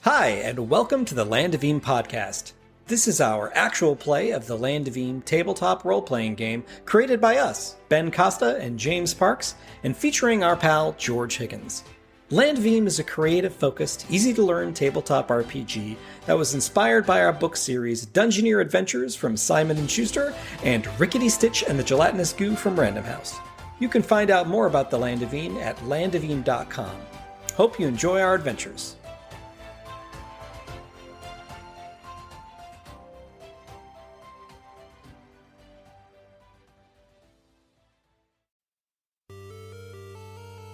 Hi, and welcome to the Land of Eem podcast. This is our actual play of the Land of Eem tabletop role-playing game created by us, Ben Costa and James Parks, and featuring our pal George Higgins. Land of Eem is a creative-focused, easy-to-learn tabletop RPG that was inspired by our book series Dungeoneer Adventures from Simon & Schuster and Rickety Stitch and the Gelatinous Goo from Random House. You can find out more about the Land of Eem at landofeem.com. Hope you enjoy our adventures.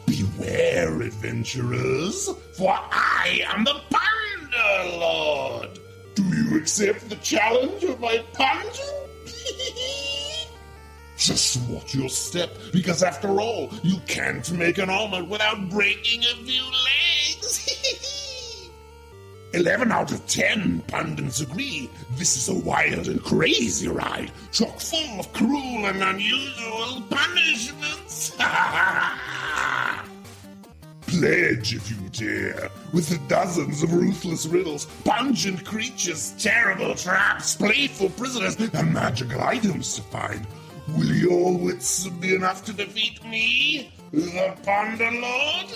Beware, adventurers, for I am the Panda Lord. Do you accept the challenge of my pungent? Just watch your step, because after all, you can't make an omelet without breaking a few legs. 11 out of 10 pundits agree this is a wild and crazy ride, chock full of cruel and unusual punishments. Pledge, if you dare, with the dozens of ruthless riddles, pungent creatures, terrible traps, playful prisoners, and magical items to find. Will your wits be enough to defeat me, the Panda Lord?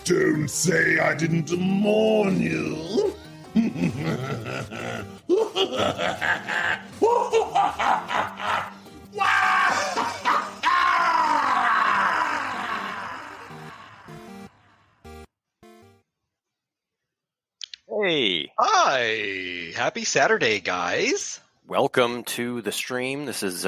Don't say I didn't warn you. Hey! Hi! Happy Saturday, guys! Welcome to the stream. This is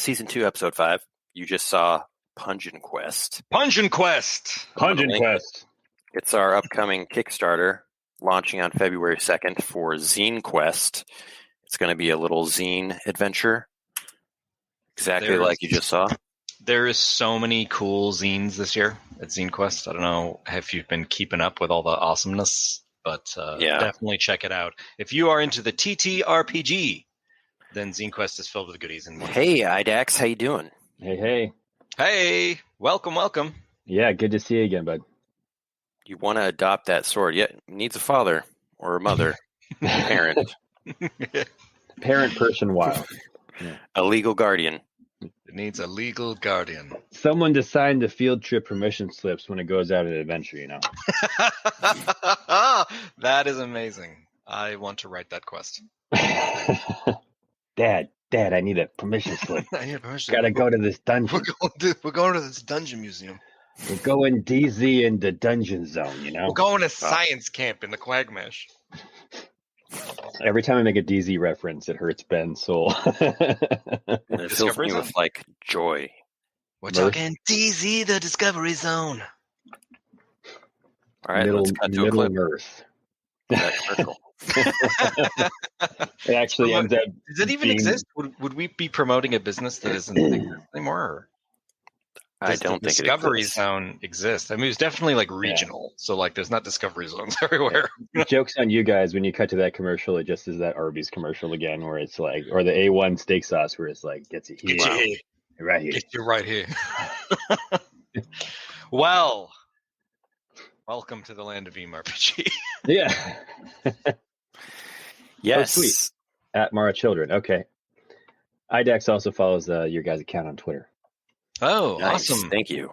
Season 2, Episode 5. You just saw Pungent Quest. Pungent Quest! Pungent Quest. It's our upcoming Kickstarter, launching on February 2nd for Zine Quest. It's going to be a little zine adventure, exactly like you just saw. There is so many cool zines this year at Zine Quest. I don't know if you've been keeping up with all the awesomeness, but definitely check it out. If you are into the TTRPG, then Zine Quest is filled with goodies. And Hey, Idax, how you doing? Hey. Hey! Welcome. Yeah, good to see you again, bud. You want to adopt that sword? Yeah, it needs a father or a mother, parent, Parent person wild. Yeah. a legal guardian. It needs a legal guardian. Someone to sign the field trip permission slips when it goes out on an adventure, you know. That is amazing. I want to write that quest. Dad, I need a permission slip. I need a permission. Gotta go to this dungeon. We're going to this dungeon museum. We're going DZ in the dungeon zone, you know. We're going to science camp in the Quagmash. Every time I make a DZ reference, it hurts Ben's soul. It fills me with, like, joy. We're talking DZ, the Discovery Zone. All right, let's cut to a clip. Earth. That circle. It actually ends up. Does it even exist? Would we be promoting a business that isn't exist anymore? Or I don't think Discovery it exists. Zone exists. I mean, it's definitely like regional. So like, there's not Discovery Zones everywhere. Joke's on you guys when you cut to that commercial. It just is that Arby's commercial again, where it's like, or the A1 steak sauce, where it's like, gets it here, Get you here. right here. Get you right here. Well, welcome to the Land of Eem RPG. Yeah. Yes. Oh, sweet. At Mara Children. Okay. IDAX also follows your guys' account on Twitter. Oh, Nice. awesome. Thank you.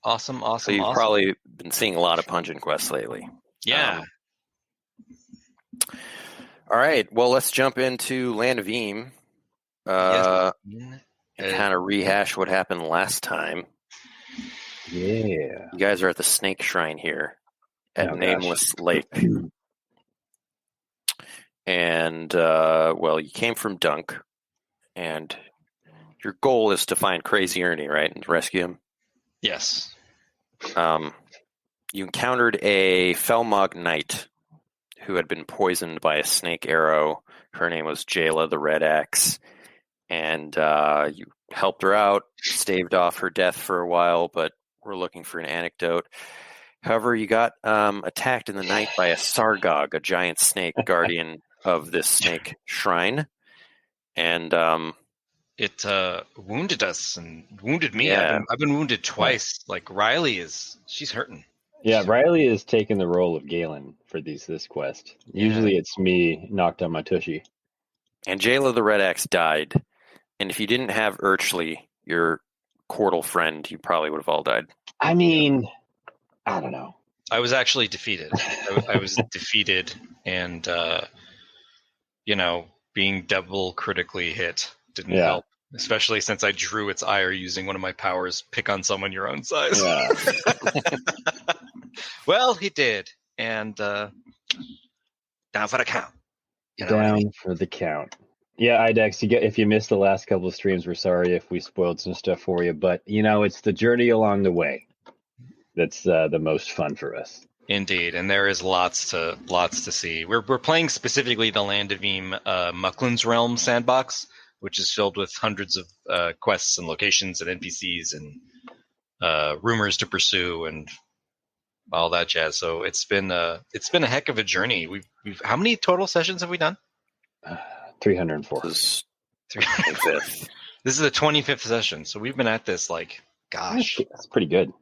Awesome. So you've probably been seeing a lot of Pungent Quest lately. Yeah. All right. Well, let's jump into Land of Eem Yes. and kind of rehash what happened last time. Yeah. You guys are at the Snake Shrine here at Oh, Nameless Lake. And, well, you came from Dunk, and your goal is to find Crazy Ernie, right, and rescue him? Yes. You encountered a Felmog knight who had been poisoned by a snake arrow. Her name was Jayla the Red Axe, and you helped her out, staved off her death for a while, but we're looking for an anecdote. However, you got attacked in the night by a Sargog, a giant snake guardian of this snake shrine, and It wounded us and wounded me. Yeah. I've been wounded twice. Like Riley she's hurting. Yeah, Riley is taking the role of Galen for this quest. Usually it's me knocked on my tushy. And Jayla the Red Axe died. And if you didn't have Urchley, your Cordal friend, you probably would have all died. I mean, I don't know. I was actually defeated. I was defeated, and being double critically hit didn't help. Especially since I drew its ire using one of my powers, pick on someone your own size. Yeah. Well, he did, and down for the count. For the count. Yeah, Idex, if you missed the last couple of streams, we're sorry if we spoiled some stuff for you, but it's the journey along the way that's the most fun for us. Indeed, and there is lots to see. We're playing specifically the Land of Eem Mucklands Realm Sandbox, which is filled with hundreds of quests and locations and NPCs and rumors to pursue and all that jazz. So it's been a heck of a journey. We've how many total sessions have we done? 304. This is 25th. This is the 25th session, so we've been at this that's pretty good.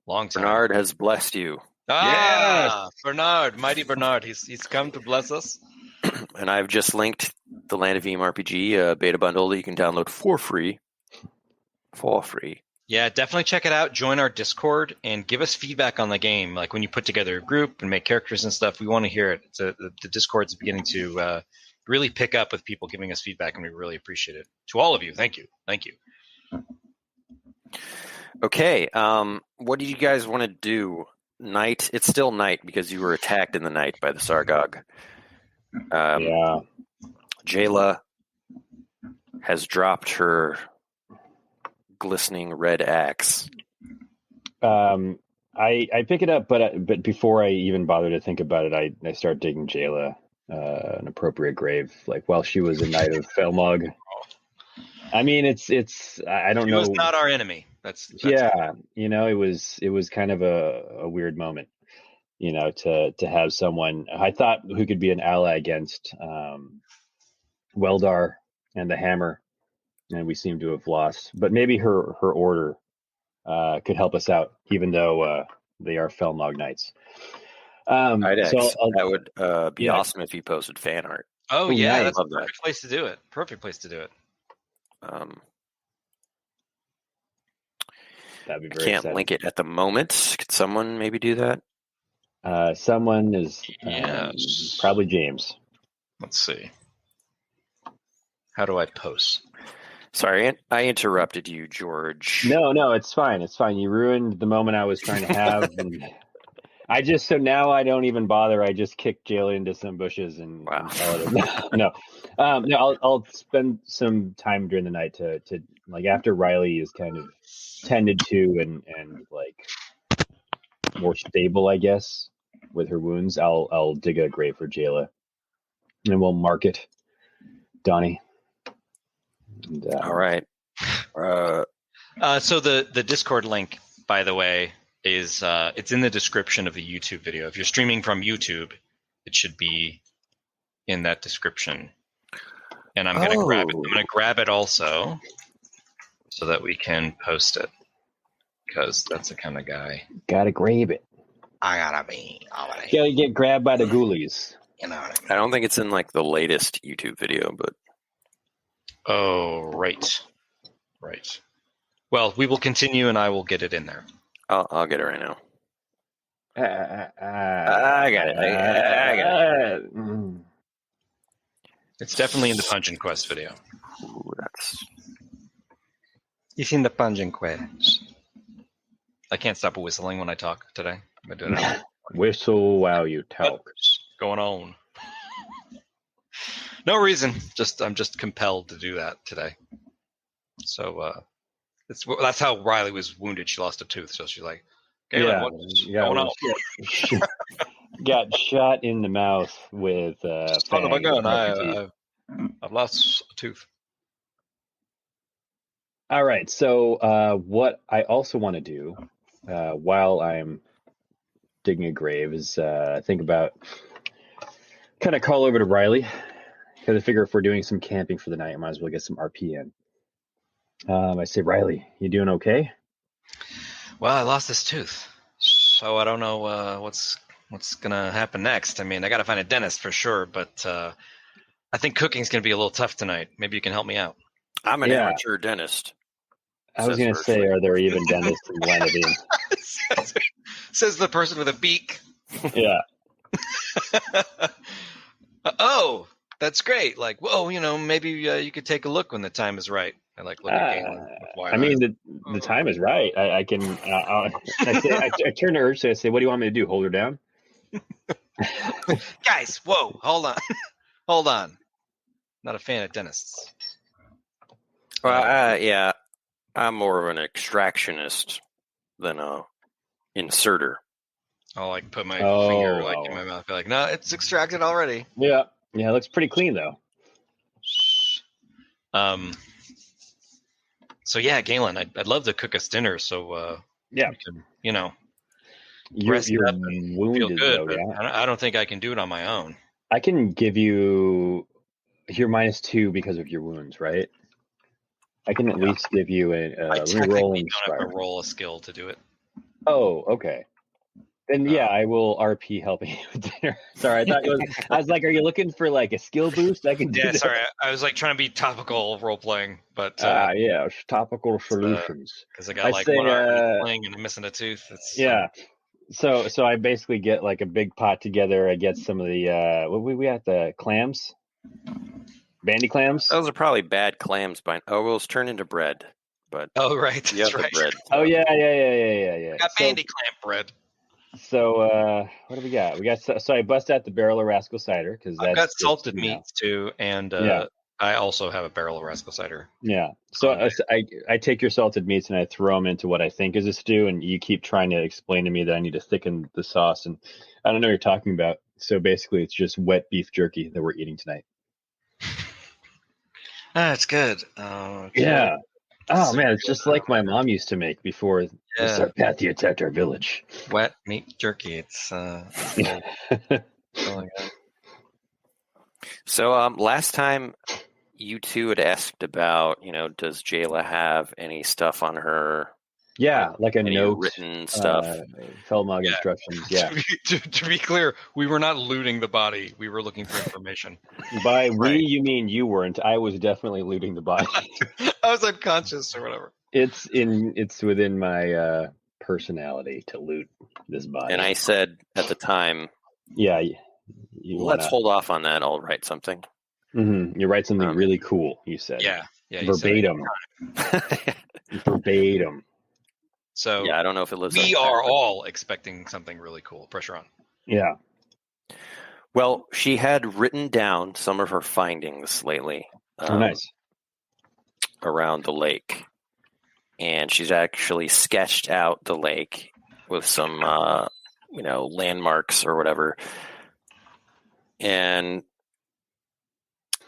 Long time. Bernard has blessed you. Yes! Bernard, mighty Bernard, he's come to bless us. And I've just linked the Land of Eem RPG beta bundle that you can download for free. Yeah, definitely check it out. Join our Discord and give us feedback on the game. Like when you put together a group and make characters and stuff, we want to hear it. The Discord's beginning to really pick up with people giving us feedback, and we really appreciate it. To all of you, thank you. Okay, what do you guys want to do? Night? It's still night because you were attacked in the night by the Sargog. Jayla has dropped her glistening red axe. I pick it up, but before I even bother to think about it, I start digging Jayla an appropriate grave, like while she was a knight of Felmog. I mean, it's I don't know. She was not our enemy. That's yeah. It was kind of a weird moment. To have someone I thought who could be an ally against Weldar and the Hammer, and we seem to have lost. But maybe her order could help us out, even though they are Felmog Knights. That would be awesome if you posted fan art. Oh yeah, that's a perfect place to do it. Perfect place to do it. That'd be very can't exciting. link it at the moment. Could someone maybe do that? Someone is probably James. Let's see. How do I post? Sorry, I interrupted you, George. No, it's fine. It's fine. You ruined the moment I was trying to have. And so now I don't even bother. I just kick Jayla into some bushes and call it no. I'll spend some time during the night to like after Riley is kind of tended to and like more stable, I guess, with her wounds. I'll dig a grave for Jayla, and we'll mark it, Donnie. And, all right. So the Discord link, by the way, is it's in the description of the YouTube video. If you're streaming from YouTube, it should be in that description. And I'm gonna grab it. I'm gonna grab it also, so that we can post it, because that's the kind of guy. Gotta grab it. I gotta be. Gotta get grabbed by the ghoulies. You know what I mean? I don't think it's in like the latest YouTube video, but. Oh, right. Well, we will continue, and I will get it in there. I'll get it right now. I got it. I got it. It's definitely in the Pungent Quest video. Ooh, It's in the Pungent Quest. I can't stop whistling when I talk today. I'm doing it. Whistle while you talk. What's going on? No reason. I'm just compelled to do that today. So that's how Riley was wounded. She lost a tooth, so she's like, "What's going on?" Got shot in the mouth with son of a gun. I've lost a tooth. All right. So what I also want to do while I'm digging a grave is think about kind of call over to Riley. Because I figure if we're doing some camping for the night, I might as well get some RP in. I say, Riley, you doing okay? Well, I lost this tooth. So I don't know what's gonna happen next. I mean, I got to find a dentist for sure, but I think cooking's gonna be a little tough tonight. Maybe you can help me out. I'm an amateur dentist. I was going to say, are there even dentists in the Land of Eem? Says the person with a beak. Yeah. Oh, that's great. Like, whoa, maybe you could take a look when the time is right. I like looking at Galen. I mean, the time is right. I can. I turn to Ursa and say, "What do you want me to do? Hold her down?" Guys, whoa, hold on, hold on. Not a fan of dentists. Well, yeah, I'm more of an extractionist than a inserter. I'll like put my finger in my mouth. Be like, no, it's extracted already. Yeah, it looks pretty clean though. So yeah, Galen, I'd love to cook us dinner. So yeah, we can, you're up and wounded, feel good. though, but I don't think I can do it on my own. I can give you your -2 because of your wounds, right? I can at least give you I technically re-rolling. don't have to roll a skill to do it. Oh, okay. Then yeah, I will RP helping you with dinner. Sorry, I was like, are you looking for like a skill boost? I can do that. Sorry, I was like trying to be topical role playing, but yeah, topical solutions. Because I got one arm playing and I'm missing a tooth. So I basically get like a big pot together. I get some of the we got the clams, bandy clams. Those are probably bad clams well, it's turned into bread. But right, that's right. Bread, so. Oh yeah. Got bandy clam bread. So what do we got? So I bust out the barrel of Rascal Cider because I've got salted meats too, and I also have a barrel of Rascal Cider. Yeah. So I take your salted meats and I throw them into what I think is a stew, and you keep trying to explain to me that I need to thicken the sauce, and I don't know what you're talking about. So basically, it's just wet beef jerky that we're eating tonight. It's good. Yeah. Oh man, it's just like my mom used to make before the Sarpathi attacked our village. Wet meat jerky. It's So last time you two had asked about, does Jayla have any stuff on her? Yeah, like a note, written stuff, Felmog instructions. Yeah. To be clear, we were not looting the body. We were looking for information. By we, you mean you weren't. I was definitely looting the body. I was unconscious or whatever. It's within my personality to loot this body. And I said at the time, yeah, let's hold off on that. I'll write something. Mm-hmm. You write something really cool. You said, yeah, verbatim, verbatim. So yeah, I don't know if it lives. We are all expecting something really cool. Pressure on. Yeah. Well, she had written down some of her findings lately. Nice. Around the lake, and she's actually sketched out the lake with some, landmarks or whatever. And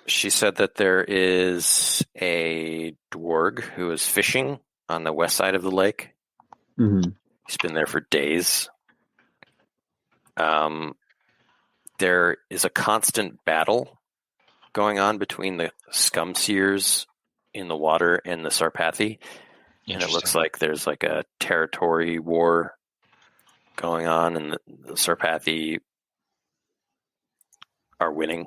she said that there is a dwarg who is fishing on the west side of the lake. Mm-hmm. He's been there for days. There is a constant battle going on between the scum seers in the water and the Sarpathi. And it looks like there's like a territory war going on, and the Sarpathi are winning.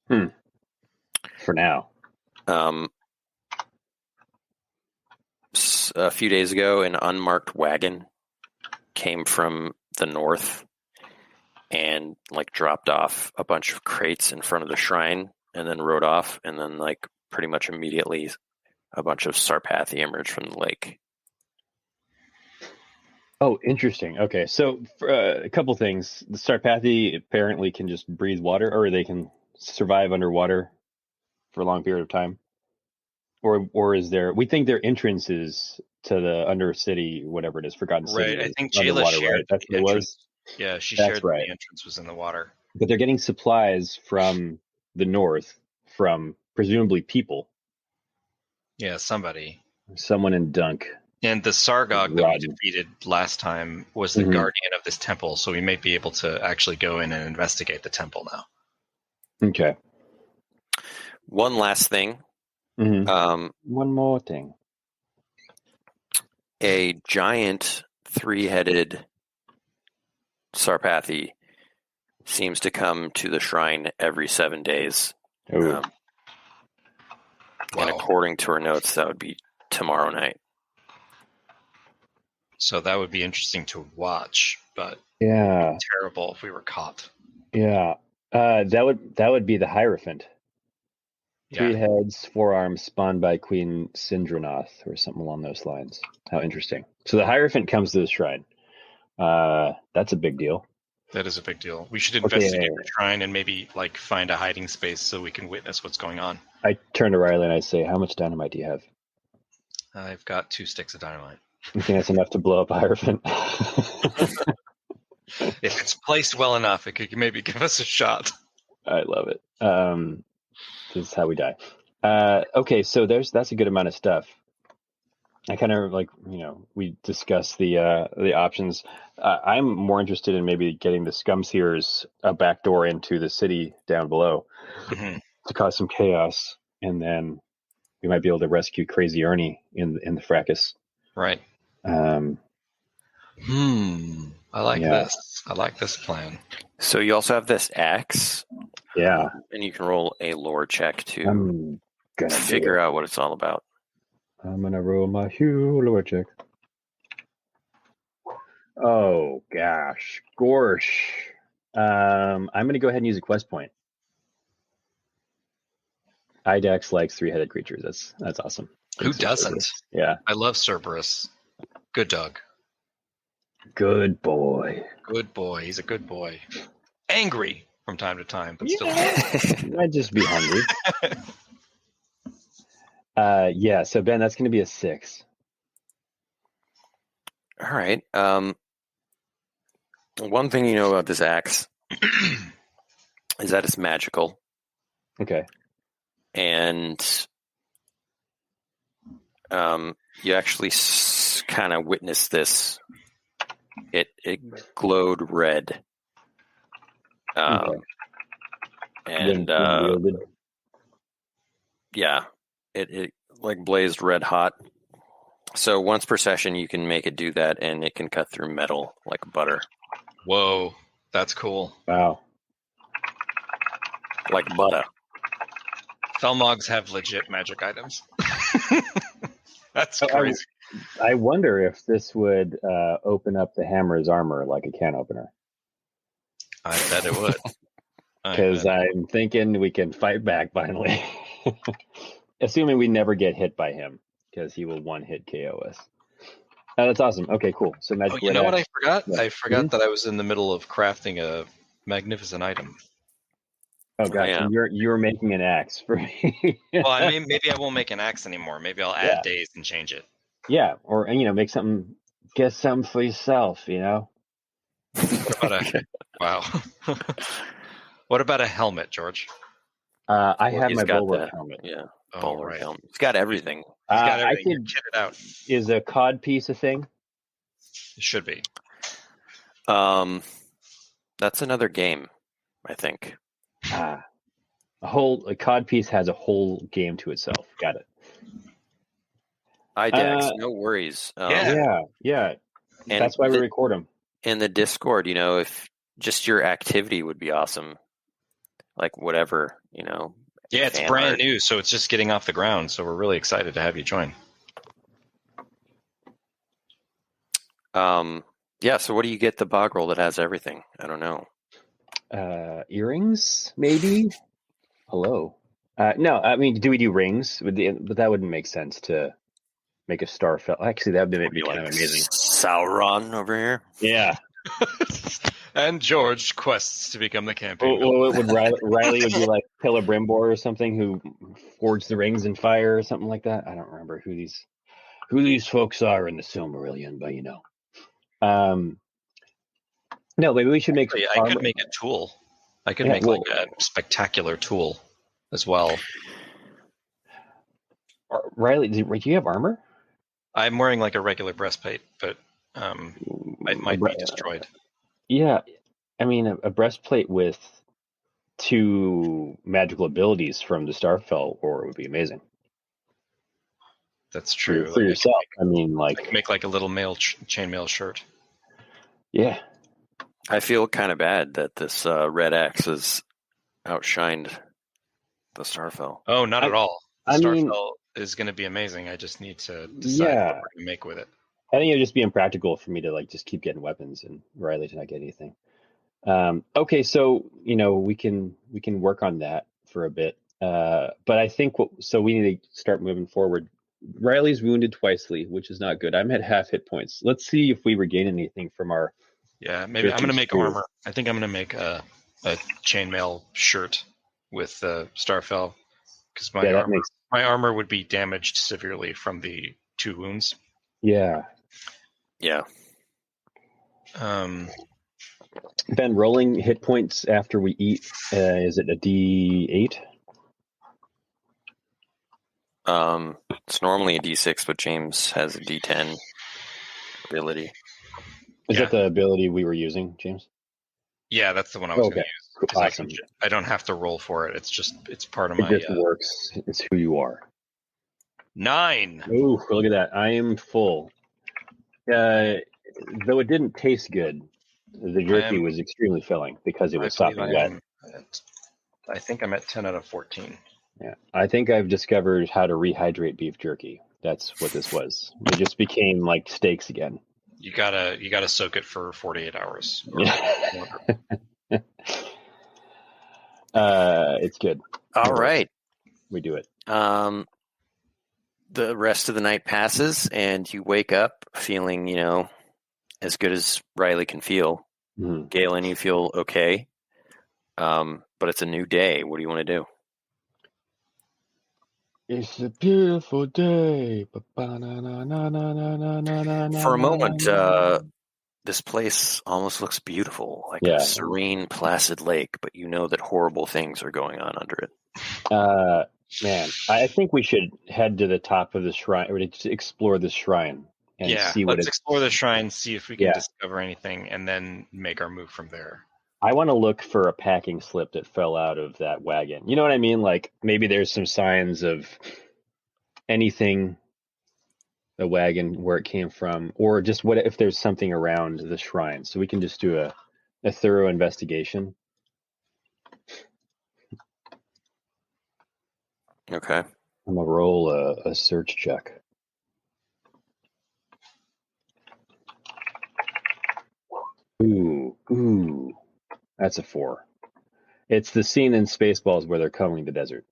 For now. A few days ago, an unmarked wagon came from the north and dropped off a bunch of crates in front of the shrine and then rode off, and then pretty much immediately a bunch of Sarpathi emerged from the lake. Oh, interesting. Okay, so a couple things. The Sarpathi apparently can just breathe water, or they can survive underwater for a long period of time. Or is there? We think their entrance is to the Undercity, whatever it is, Forgotten City. Right. I think Jayla shared. Right? That's what it was. Yeah, she shared that the entrance was in the water. But they're getting supplies from the north, from presumably people. Yeah, someone in Dunk. And the Sargog that we defeated last time was the guardian of this temple, so we may be able to actually go in and investigate the temple now. Okay. One last thing. Mm-hmm. One more thing. A giant three-headed Sarpathi seems to come to the shrine every 7 days. Ooh. And according to her notes, that would be tomorrow night. So that would be interesting to watch, but yeah, terrible if we were caught. Yeah, that would be the Hierophant. 3 heads, 4 arms, spawned by Queen Sindranoth, or something along those lines. How interesting. So the Hierophant comes to the shrine. That's a big deal. That is a big deal. We should investigate the shrine and maybe find a hiding space so we can witness what's going on. I turn to Riley and I say, "How much dynamite do you have?" I've got 2 sticks of dynamite. You think that's enough to blow up a Hierophant? If it's placed well enough, it could maybe give us a shot. I love it. This is how we die. Okay, so that's a good amount of stuff. I kind of we discussed the options. I'm more interested in maybe getting the Scumseers a back door into the city down below to cause some chaos, and then we might be able to rescue Crazy Ernie in the fracas. Right. I like this. I like this plan. So you also have this axe. Yeah. And you can roll a lore check to figure out what it's all about. I'm going to roll my lore check. Oh, gosh. Gorsh. I'm going to go ahead and use a quest point. Idax likes 3-headed creatures. That's awesome. Who doesn't? Yeah. I love Cerberus. Good dog. Good boy. Good boy. He's a good boy. Angry from time to time, but still. Might just be hungry. So Ben, that's going to be a 6. All right. One thing you know about this axe is that it's magical. Okay. And you actually kind of witnessed this. It glowed red. Okay. And it blazed red hot. So once per session, you can make it do that, and it can cut through metal like butter. Whoa, that's cool. Wow. Like butter. Felmogs have legit magic items. That's crazy. I wonder if this would open up the hammer's armor like a can opener. I bet it would. Because I'm thinking we can fight back finally. Assuming we never get hit by him, because he will one-hit KO us. That's awesome. Okay, cool. So magic. You know what I forgot? Yeah. I forgot that I was in the middle of crafting a magnificent item. Oh gosh, yeah. You're making an axe for me. Well, maybe I won't make an axe anymore. Maybe I'll add days and change it. Yeah, or make something. Get something for yourself. What about wow. What about a helmet, George? I have my bulwark helmet. Yeah. Bulwark helmet. It's got everything. I could kit it out. Is a cod piece a thing? It should be. That's another game, I think. A cod piece has a whole game to itself. Got it. Idax, no worries. Yeah. And that's why we record them. In the Discord, if just your activity would be awesome. Like whatever, Yeah, it's brand new, so it's just getting off the ground. So we're really excited to have you join. So what do you get the bog roll that has everything? I don't know. Earrings, maybe? Hello. No, do we do rings? But that wouldn't make sense to make a Starfelt. Actually, that would be kind of amazing. Sauron over here? Yeah. And George quests to become the campaign. Would Riley would be like Pillar Brimbor or something, who forged the rings in fire or something like that? I don't remember who these folks are in the Silmarillion, but no, maybe we should make. I could make a tool. I could make a spectacular tool as well. Riley, do you have armor? I'm wearing a regular breastplate, but it might be destroyed. Yeah, a breastplate with 2 magical abilities from the Starfelt War would be amazing. That's true. For yourself. I mean, like make like a little chainmail shirt. Yeah. I feel kind of bad that this Red Axe has outshined the Starfell. Oh, not at all. The Starfell is going to be amazing. I just need to decide what we're going to make with it. I think it would just be impractical for me to like just keep getting weapons and Riley to not get anything. Okay, so we can work on that for a bit. But I think we need to start moving forward. Riley's wounded twicely, which is not good. I'm at half hit points. Let's see if we regain anything from our. Yeah, maybe I'm going to make armor. I think I'm going to make a chainmail shirt with Starfell because my armor would be damaged severely from the 2 wounds. Yeah. Yeah. Ben, rolling hit points after we eat, is it a D8? It's normally a D6, but James has a D10 ability. Is that the ability we were using, James? Yeah, that's the one I was going to use. Cool. Awesome. I don't have to roll for it. It's part of my. It just works. It's who you are. 9. Ooh, look at that. I am full. Though it didn't taste good, the jerky was extremely filling because it was soft and wet. I think I'm at 10 out of 14. Yeah, I think I've discovered how to rehydrate beef jerky. That's what this was. It just became like steaks again. You gotta soak it for 48 hours. It's good. All right. We do it. The rest of the night passes, and you wake up feeling, as good as Riley can feel. Mm-hmm. Galen, you feel okay. But it's a new day. What do you want to do? It's a beautiful day. For a moment, this place almost looks beautiful, like a serene, placid lake, but you know that horrible things are going on under it. Man, I think we should head to the top of the shrine, or to explore the shrine and see what let's explore the shrine, see if we can discover anything, and then make our move from there. I want to look for a packing slip that fell out of that wagon. You know what I mean? Like maybe there's some signs of anything, the wagon, where it came from, or just what if there's something around the shrine, so we can just do a thorough investigation. Okay. I'm gonna roll a search check. Ooh. That's a 4. It's the scene in Spaceballs where they're combing the desert.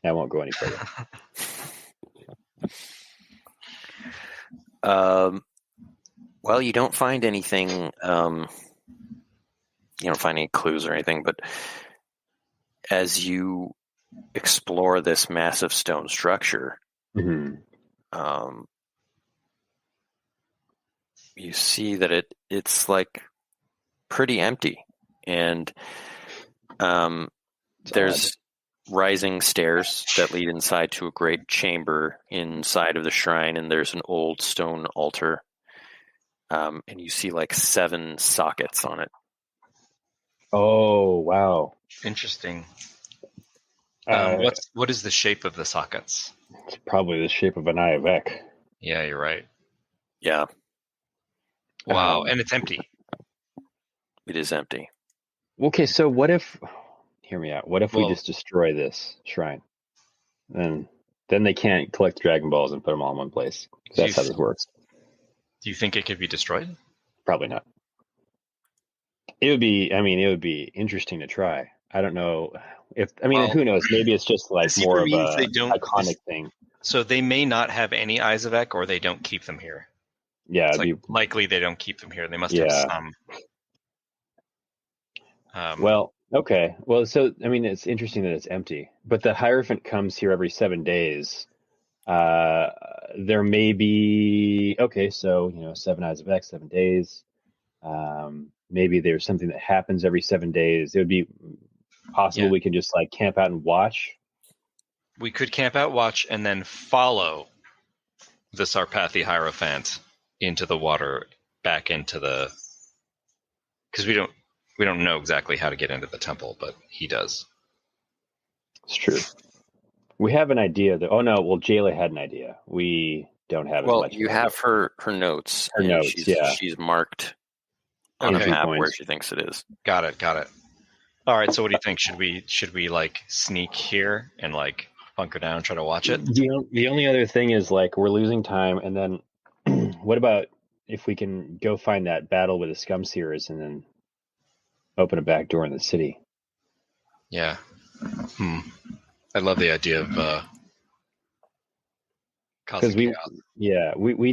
I won't go any further. Well, you don't find anything. You don't find any clues or anything, but as you explore this massive stone structure, mm-hmm. You see that it's like pretty empty. And there's rising stairs that lead inside to a great chamber inside of the shrine, and there's an old stone altar. And you see like 7 sockets on it. Oh, wow. Interesting. What is the shape of the sockets? It's probably the shape of an eye of Ek. Yeah, you're right. Yeah. Wow, and it's empty. It is empty. Okay, so what if... Hear me out. What if we just destroy this shrine? Then they can't collect Dragon Balls and put them all in one place. That's how this works. Do you think it could be destroyed? Probably not. It would be interesting to try. I don't know who knows? Maybe it's just like more of a iconic thing. So they may not have any Eyes of Ek, or they don't keep them here. Yeah, it's likely they don't keep them here. They must have some. Well, okay. Well, so it's interesting that it's empty, but the Hierophant comes here every 7 days. There may be 7 Eyes of Ek, 7 days. Maybe there's something that happens every 7 days. It would be possible we could just like camp out and watch. We could camp out, watch, and then follow the Sarpathi Hierophant into the water, back into the. Because we don't know exactly how to get into the temple, but he does. It's true. We have an idea that. Oh no, well, Jayla had an idea. We don't have as much. Well, you have her notes. Her notes, she's marked on a map where she thinks it is. Got it. All right. So, what do you think? Should we like sneak here and like bunker down and try to watch it? The only other thing is like we're losing time, and then what about if we can go find that battle with the scum seers and then open a back door in the city? Yeah. I love the idea of because we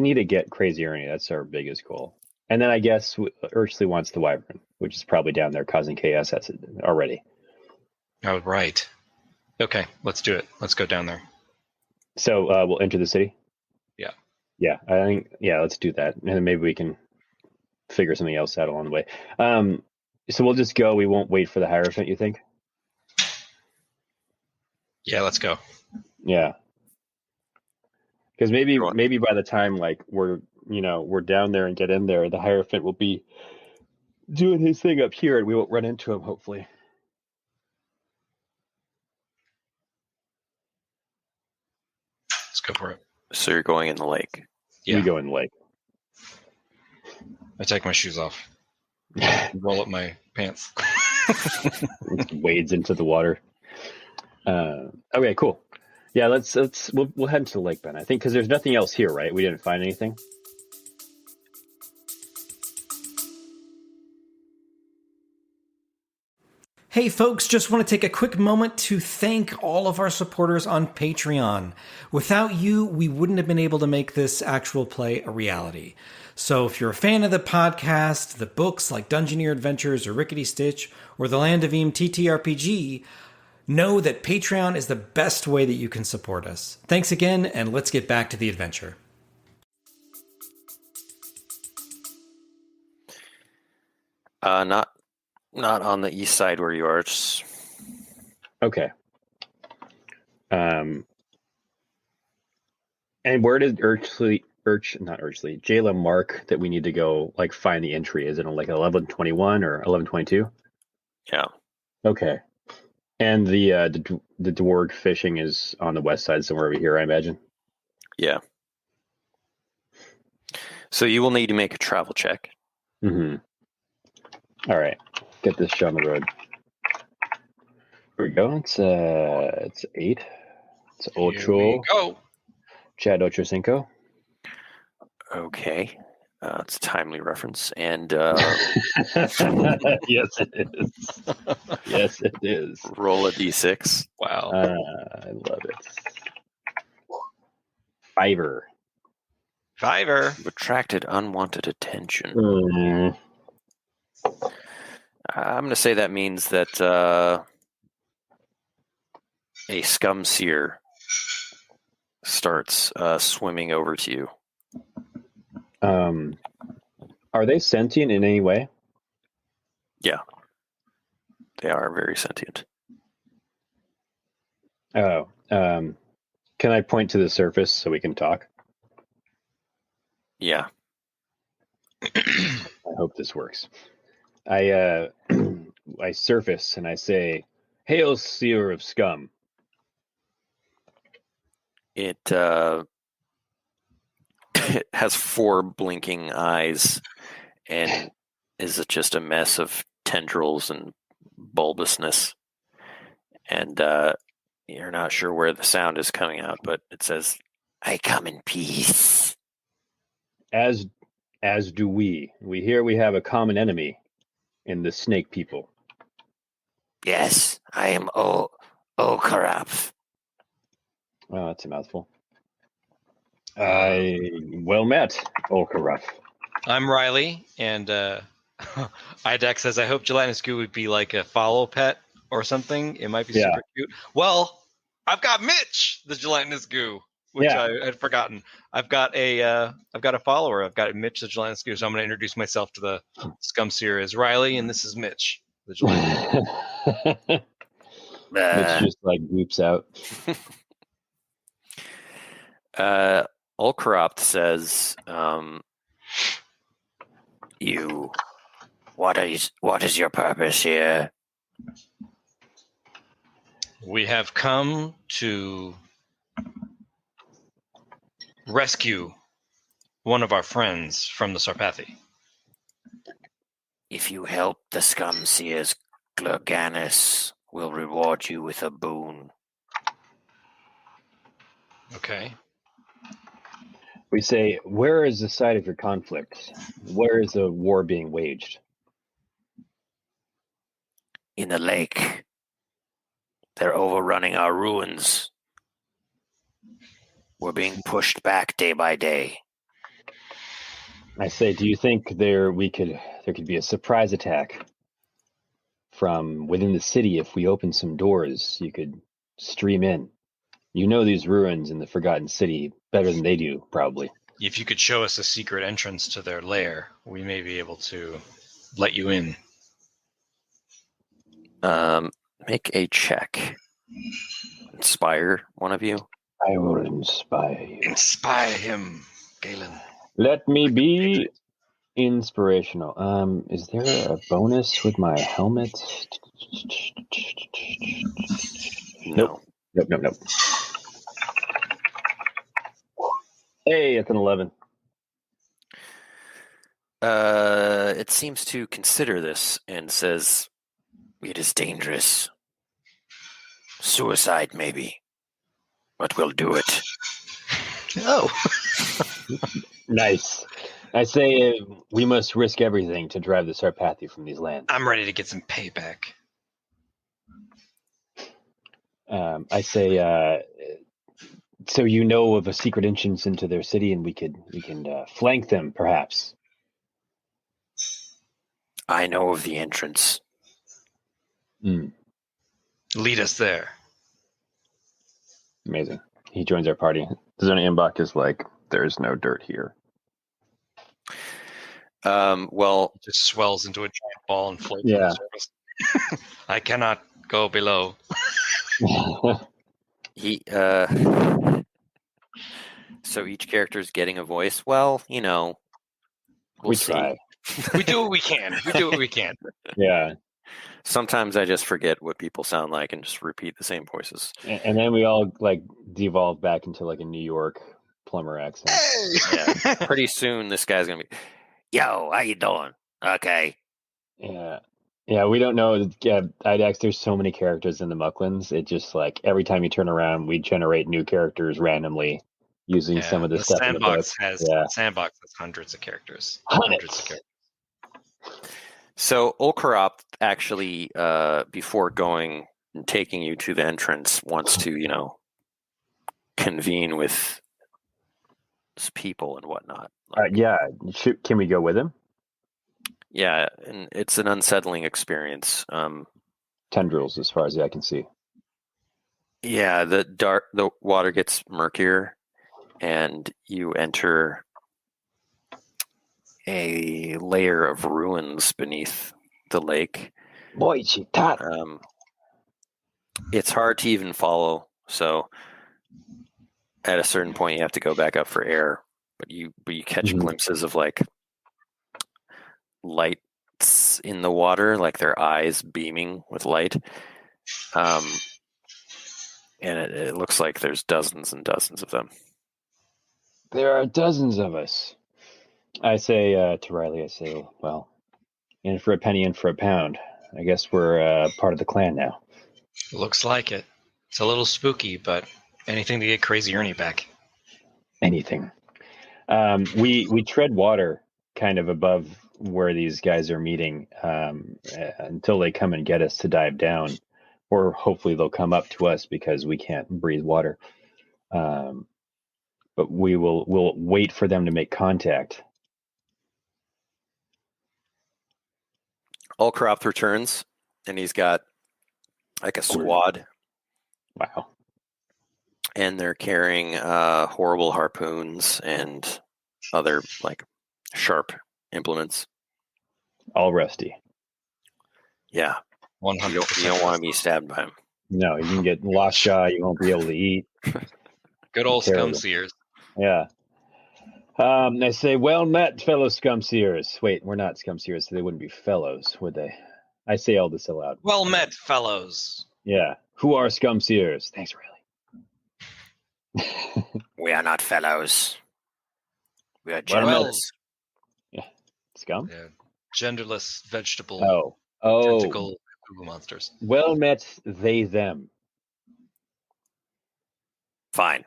need to get Crazy Ernie. That's our biggest goal. And then I guess Urchley wants the Wyvern, which is probably down there causing chaos already. Oh, right. Okay, let's do it. Let's go down there. So we'll enter the city? Yeah. Yeah, I think, let's do that. And then maybe we can figure something else out along the way. So we'll just go. We won't wait for the Hierophant, you think? Yeah, let's go. Yeah. Because maybe by the time like we're down there and get in there, the Hierophant will be doing his thing up here, and we won't run into him. Hopefully. Let's go for it. So you're going in the lake. Yeah. We go in the lake. I take my shoes off. Roll up my pants. Wades into the water. Okay, cool. Yeah, we'll head into the lake, Ben. I think because there's nothing else here, right? We didn't find anything. Hey folks, just want to take a quick moment to thank all of our supporters on Patreon. Without you, we wouldn't have been able to make this actual play a reality. So if you're a fan of the podcast, the books like Dungeoneer Adventures or Rickety Stitch, or the Land of Eem TTRPG, know that Patreon is the best way that you can support us. Thanks again, and let's get back to the adventure. Not on the east side where you are. Okay. And where did Jayla mark that we need to go like find the entry? Is it on like 1121 or 1122? Yeah. Okay. And the dwarg fishing is on the west side somewhere over here, I imagine. Yeah. So you will need to make a travel check. Mm-hmm. All right. Get this show on the road. Here we go. It's 8. It's Ocho. Go. Chad Ocho Cinco. Okay. It's a timely reference. And yes, it is. Yes, it is. Roll a d6. Wow. I love it. 5. Attracted unwanted attention. I'm going to say that means that a scum seer starts swimming over to you. Are they sentient in any way? Yeah. They are very sentient. Oh. Can I point to the surface so we can talk? Yeah. I hope this works. I surface and I say, "Hail, seer of scum." It it has 4 blinking eyes and is just a mess of tendrils and bulbousness. And you're not sure where the sound is coming out, but it says, "I come in peace." As do we. We hear we have a common enemy in the snake people. Yes, I am Okarap. Oh, that's a mouthful. Well met, Okarap. I'm Riley, and Idex says, I hope Gelatinous Goo would be like a follow pet or something. It might be super cute. Well, I've got Mitch, the Gelatinous Goo, which I had forgotten. I've got a follower. I've got Mitch, the Gelatinous Goo. So I'm going to introduce myself to the Scum Seer as Riley, and this is Mitch, the Gelatinous Goo. Mitch just like whoops out. Ulcoropt says, what is your purpose here? We have come to rescue one of our friends from the Sarpathi. If you help the Scumseers, Gelatinous will reward you with a boon. Okay. We say, where is the site of your conflict? Where is the war being waged? In the lake. They're overrunning our ruins. We're being pushed back day by day. I say, do you think there could be a surprise attack from within the city if we open some doors? You could stream in. You know these ruins in the Forgotten City better than they do, probably. If you could show us a secret entrance to their lair, we may be able to let you in. Make a check. Inspire one of you. I will inspire you. Inspire him, Galen. Let me be inspirational. Is there a bonus with my helmet? No. Nope. Hey, it's an 11. It seems to consider this and says, it is dangerous. Suicide, maybe. But we'll do it. Oh. Nice. I say we must risk everything to drive the Sarpathi from these lands. I'm ready to get some payback. I say, so you know of a secret entrance into their city, and we can flank them, perhaps. I know of the entrance. Lead us there. Amazing. He joins our party. Zona Imbach is like, there's no dirt here. Well, it just swells into a giant ball and floats yeah. on the surface. I cannot go below. So each character is getting a voice. Well, we'll see. Try. We do what we can. Yeah. Sometimes I just forget what people sound like and just repeat the same voices. And then we all like devolve back into like a New York plumber accent. Hey! Yeah. Pretty soon this guy's gonna be, yo, how you doing? Okay. Yeah. Yeah, we don't know. IDEX, there's so many characters in the Mucklands. It just like every time you turn around, we generate new characters randomly using some of the stuff in the book. Sandbox has hundreds of characters. Hundreds of characters. So Ulkarop actually, before going and taking you to the entrance, wants to, convene with his people and whatnot. Can we go with him? Yeah, and it's an unsettling experience. Tendrils, as far as I can see. Yeah, the water gets murkier, and you enter a layer of ruins beneath the lake. It's hard to even follow, so at a certain point you have to go back up for air, but you catch glimpses of like lights in the water, like their eyes beaming with light, and it looks like there's dozens and dozens of them. There are dozens of us. I say to Riley, well, in for a penny, in for a pound. I guess we're part of the clan now. Looks like it. It's a little spooky, but anything to get Crazy Ernie back. Anything. We tread water kind of above where these guys are meeting until they come and get us to dive down, or hopefully they'll come up to us because we can't breathe water. But we'll wait for them to make contact. Ulkarop returns, and he's got like a squad. Wow. And they're carrying horrible harpoons and other like sharp implements. All rusty. Yeah. 100%. You don't want to be stabbed by them. No, you can get lockjaw. You won't be able to eat. Good old Scumseers. Yeah. I say, well met, fellow Scumseers. Wait, we're not Scumseers, so they wouldn't be fellows, would they? I say all this aloud. Well met, fellows. Yeah. Who are scum seers? Thanks, Riley. We are not fellows. We are Well, gentlers. yeah, scum. Yeah, genderless vegetable. Oh, tentacle Google monsters. Well met, they them. Fine.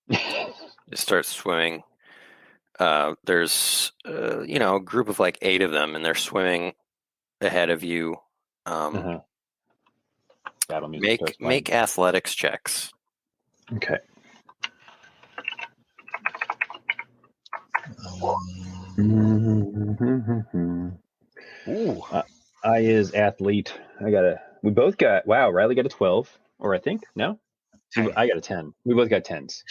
You start swimming. There's a group of like 8 of them, and they're swimming ahead of you. Battle music Make athletics checks. Okay. Ooh. I is athlete. We both got, wow, Riley got a 12, or I think, no? 10. I got a 10. We both got 10s.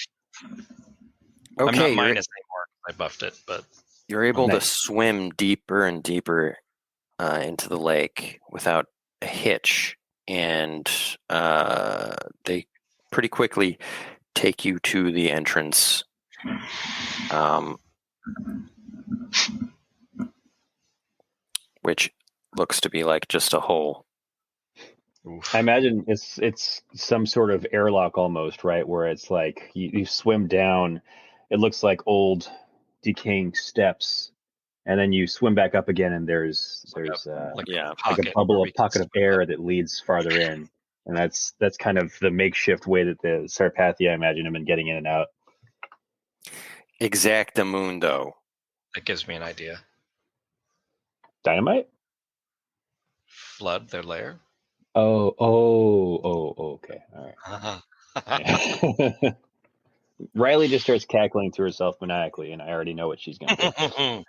Okay, I'm not minus anymore. I buffed it, but you're able to swim deeper and deeper into the lake without a hitch, and they pretty quickly take you to the entrance. Which looks to be like just a hole. I imagine it's some sort of airlock almost, right? Where it's like you swim down, it looks like old decaying steps, and then you swim back up again, and there's a pocket of air that leads farther in, and that's kind of the makeshift way that the Sarpathia, I imagine, have been getting in and out. Exactamundo. That gives me an idea. Dynamite? Flood their lair? Oh, okay. All right. Riley just starts cackling to herself maniacally, and I already know what she's going to do.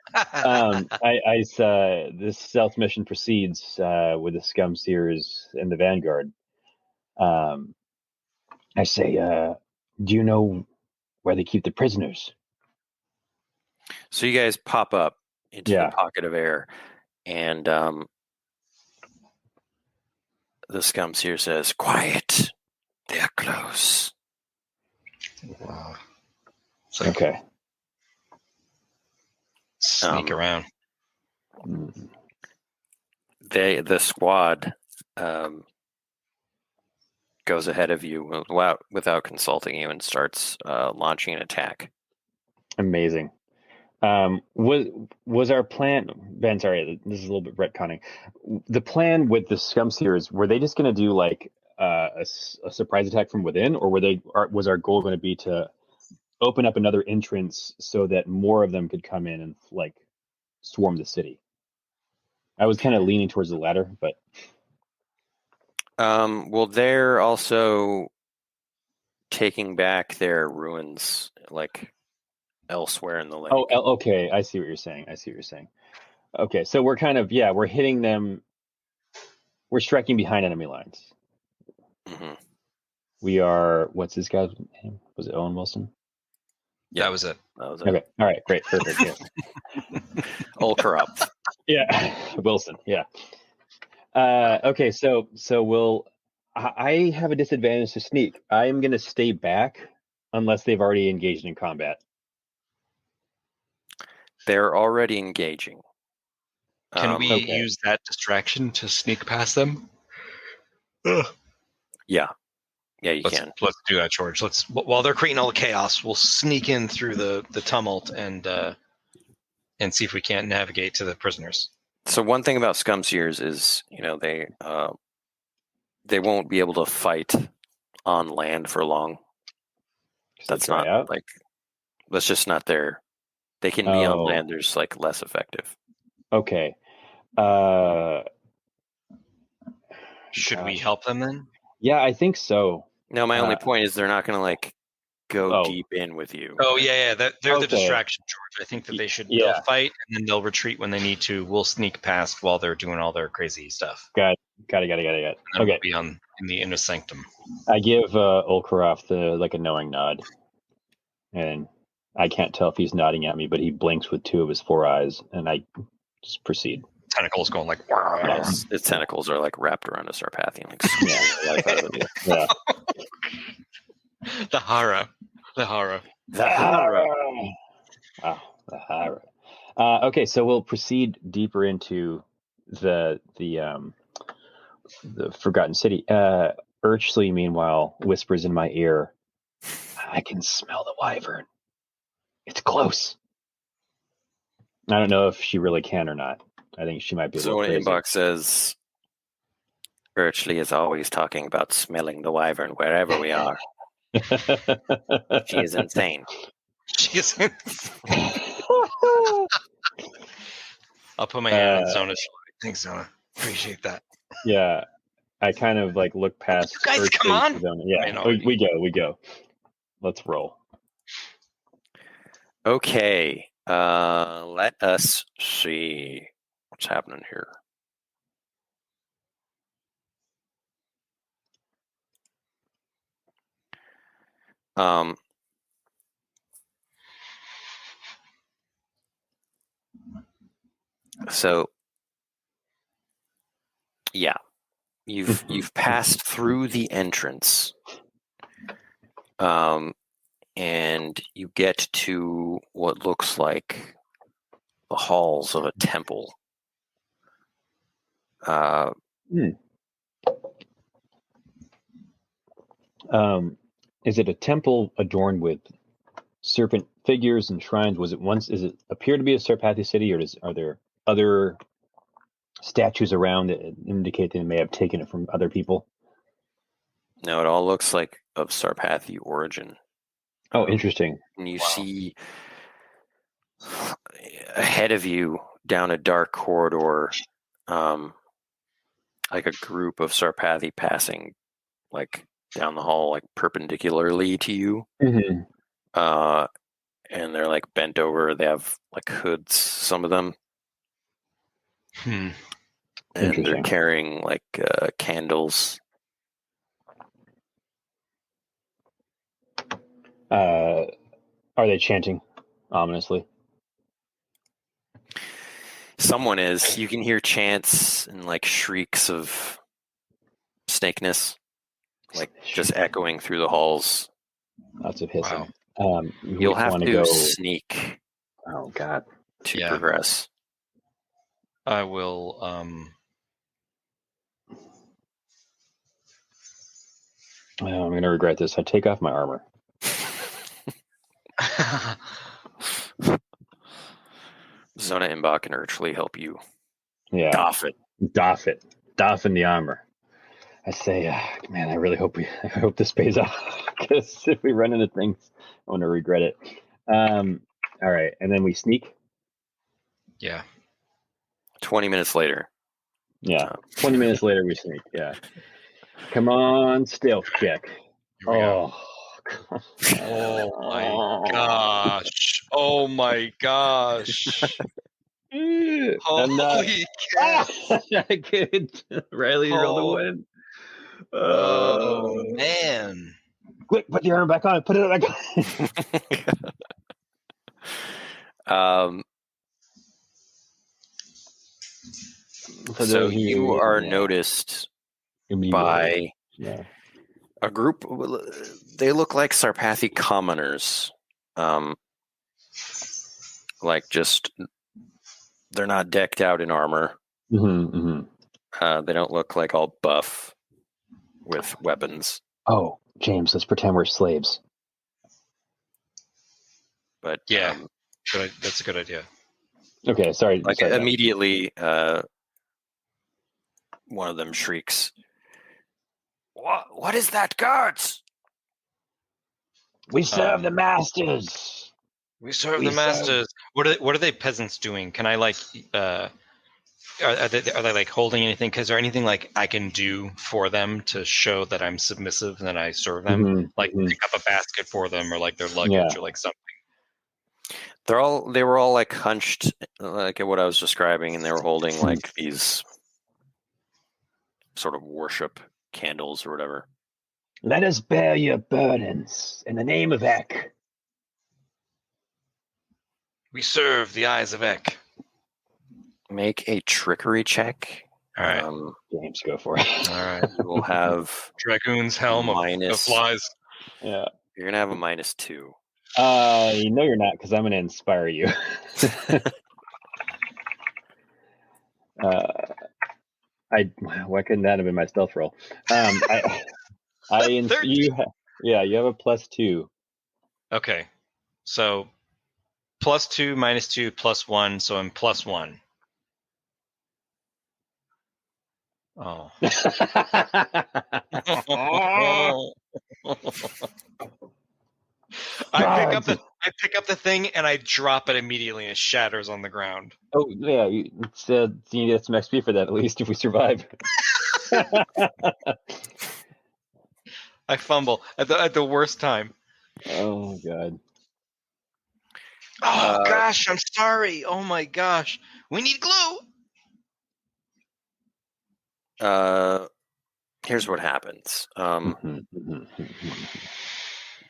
This stealth mission proceeds with the scum seers and the vanguard. I say, do you know where they keep the prisoners? So you guys pop up into the pocket of air, and the scum seer says, "Quiet, they're close." Wow. Okay. Sneak around. The squad goes ahead of you without consulting you and starts launching an attack. Amazing. Was our plan, Ben? Sorry, this is a little bit retconning. The plan with the scum seers, were they just going to do like a surprise attack from within, or was our goal going to be to open up another entrance so that more of them could come in and like swarm the city? I was kind of leaning towards the latter, but well, they're also taking back their ruins, like elsewhere in the lake. Oh, okay. I see what you're saying. Okay, so we're kind of we're hitting them. We're striking behind enemy lines. Mm-hmm. We are. What's this guy's name? Was it Owen Wilson? Yeah, that was it. Okay. All right. Great. Perfect. Yeah. All corrupt. Yeah. Wilson. Yeah. Okay. So I have a disadvantage to sneak. I am going to stay back unless they've already engaged in combat. They're already engaging. Can we use that distraction to sneak past them? Yeah, you can. Let's do that, George. While they're creating all the chaos, we'll sneak in through the tumult and see if we can't navigate to the prisoners. So one thing about scum seers is, they won't be able to fight on land for long. That's not that's just not their. They can be on land. There's like less effective. Okay. Should we help them then? Yeah, I think so. No, my only point is they're not going to like go deep in with you. Oh yeah. They're the distraction, George. I think that they should. They'll fight and then they'll retreat when they need to. We'll sneak past while they're doing all their crazy stuff. Got it. Okay. We'll be in the inner sanctum. I give Olkaroff a knowing nod, and I can't tell if he's nodding at me, but he blinks with 2 of his 4 eyes, and I just proceed. Tentacles going like. Yes, its tentacles are like wrapped around a Sarpathian, like squeezing life out of it. Yeah. The horror. Wow, the horror. Okay, so we'll proceed deeper into the Forgotten City. Urchley, meanwhile, whispers in my ear, I can smell the wyvern. It's close. I don't know if she really can or not. I think she might be a little crazy. Inbox says, Urchley is always talking about smelling the wyvern wherever we are. She is insane. She is insane. I'll put my hand on Zona's shoulder. Thanks, Zona. Appreciate that. Yeah. I kind of like look past. You guys, come on. Yeah, we go. Let's roll. Okay. Let us see what's happening here. So yeah, you've passed through the entrance, and you get to what looks like the halls of a temple. Is it a temple adorned with serpent figures and shrines? Was it once? Is it appear to be a Sarpathi city, or are there other statues around that indicate they may have taken it from other people? No, it all looks like of Sarpathi origin. Oh, interesting. And you see ahead of you down a dark corridor, like a group of Sarpathi passing like down the hall, like perpendicularly to you. Mm-hmm. And they're like bent over. They have like hoods, some of them. And they're carrying like candles. Are they chanting ominously? Someone is. You can hear chants and like shrieks of snakeness, like just echoing through the halls. Lots of hissing. Wow. You'll have to sneak. Oh God! To progress. I will. I'm going to regret this. I take off my armor. Zona, Imbach, and Urchley help you. Yeah. Doff it. Doff in the armor. I say, man, I really hope this pays off, because if we run into things, I'm going to regret it. All right, and then we sneak. Yeah. 20 minutes later. Yeah. 20 minutes later, we sneak. Yeah. Come on, stealth check. Oh my gosh. Oh my gosh. Holy cow. Good. Riley rolled a win. Oh man. Quick, put your arm back on. Put it back on. So you are noticed by a group. They look like Sarpathi commoners. Like just, they're not decked out in armor. Mm-hmm, mm-hmm. They don't look like all buff with weapons. Oh, James, let's pretend we're slaves. But yeah, that's a good idea. Okay, sorry. Like immediately, one of them shrieks, "What is that, guards? We serve the masters. We serve the masters." What are they peasants doing? Can I like? Are they like holding anything? Is there anything like I can do for them to show that I'm submissive and that I serve them? Mm-hmm, like pick up a basket for them, or like their luggage, or like something. They were all like hunched, like at what I was describing, and they were holding like these sort of worship candles or whatever. Let us bear your burdens in the name of Ek. We serve the eyes of Ek. Make a trickery check. All right. James, go for it. All right. We'll have Dragoon's helm of flies. Yeah. You're going to have a -2. No, you're not, because I'm going to inspire you. Why couldn't that have been my stealth roll? You have a +2. Okay, so +2, -2, +1, so I'm +1. Oh. I pick up the thing and I drop it immediately and it shatters on the ground. Oh yeah, you need some XP for that at least if we survive. I fumble at the worst time. Oh god. Oh gosh, I'm sorry. Oh my gosh, we need glue. Here's what happens.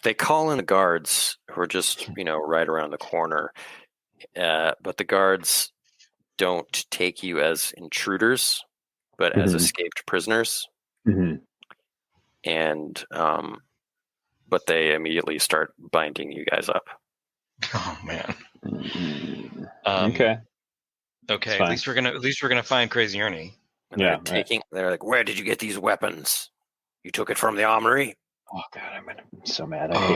They call in the guards who are just, right around the corner. But the guards don't take you as intruders, but as escaped prisoners. And, but they immediately start binding you guys up. Oh man. Okay. Okay. At least we're gonna find Crazy Ernie. And they're like, where did you get these weapons? You took it from the armory? Oh god, I'm so mad. I hate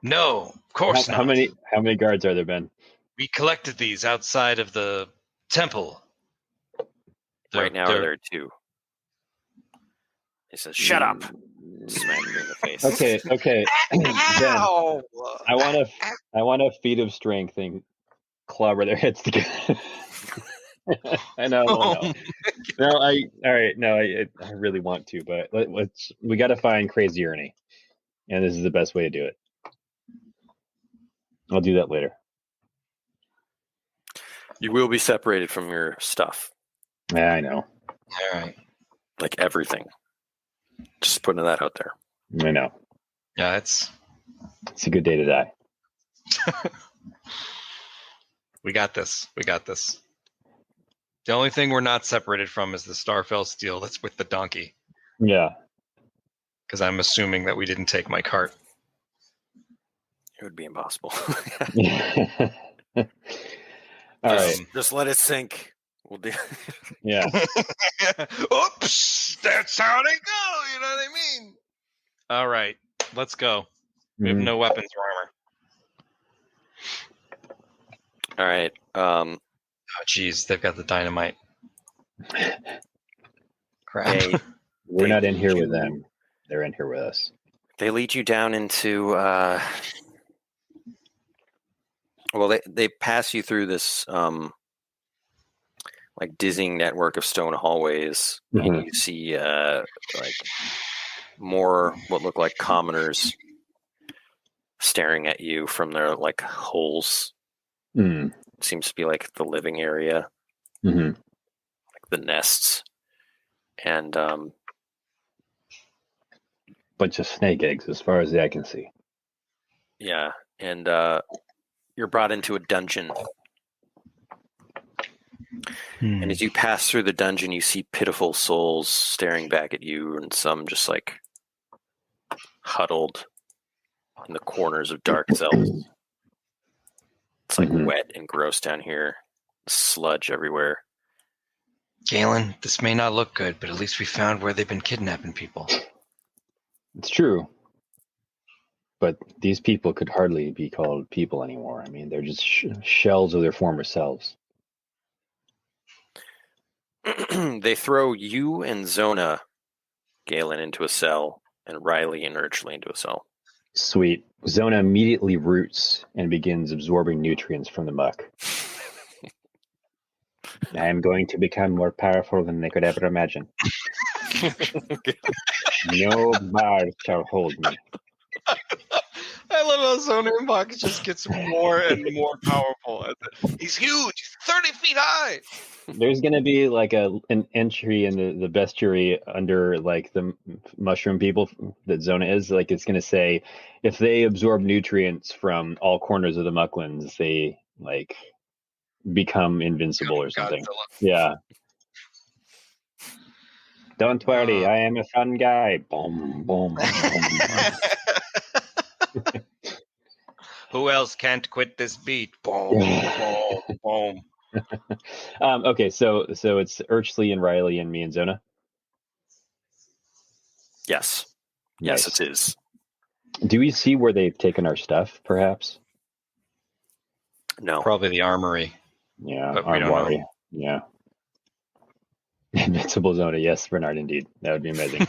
no, of course not. How many guards are there, Ben? We collected these outside of the temple. Right now there are 2. He says, shut up. Smack you in the face. Okay. Ben, I want a feat of strength and clobber their heads together. I know. I really want to, but we got to find Crazy Ernie, and this is the best way to do it. I'll do that later. You will be separated from your stuff. Yeah, I know. All right. Like everything. Just putting that out there. I know. Yeah, it's a good day to die. We got this. The only thing we're not separated from is the Starfell steel that's with the donkey. Yeah. Because I'm assuming that we didn't take my cart. It would be impossible. All right. Just let it sink. We'll do. Yeah. Oops! That's how they go. You know what I mean? All right. Let's go. We have no weapons or armor. All right. Oh, geez. They've got the dynamite. Crap. Hey, we're not in here with them. They're in here with us. They lead you down into... well, they pass you through this... like dizzying network of stone hallways, and you see like more what look like commoners staring at you from their like holes. Seems to be like the living area, like the nests, and bunch of snake eggs as far as the eye can see. Yeah, and you're brought into a dungeon. And as you pass through the dungeon, you see pitiful souls staring back at you, and some just like huddled in the corners of dark cells. It's like wet and gross down here. Sludge everywhere. Galen, this may not look good, but at least we found where they've been kidnapping people. It's true. But these people could hardly be called people anymore. I mean, they're just shells of their former selves. They throw you and Zona, Galen, into a cell, and Riley and Urchley into a cell. Sweet. Zona immediately roots and begins absorbing nutrients from the muck. I am going to become more powerful than they could ever imagine. No bar shall hold me. I love how Zona Box just gets more and more powerful. He's huge. He's 30 feet high. There's going to be like an entry in the bestiary under like the mushroom people that Zona is. Like it's going to say if they absorb nutrients from all corners of the Mucklands, they like become invincible or something. Godzilla. Yeah. Don't worry, I am a fun guy. Boom, boom, boom, boom. Who else can't quit this beat? Boom, boom, boom. Okay, so it's Urchley and Riley and me and Zona. Yes. Nice. Yes, it is. Do we see where they've taken our stuff, perhaps? No. Probably the armory. Yeah, but we don't armory. know. Yeah. Invincible Zona. Yes, Bernard, indeed. That would be amazing.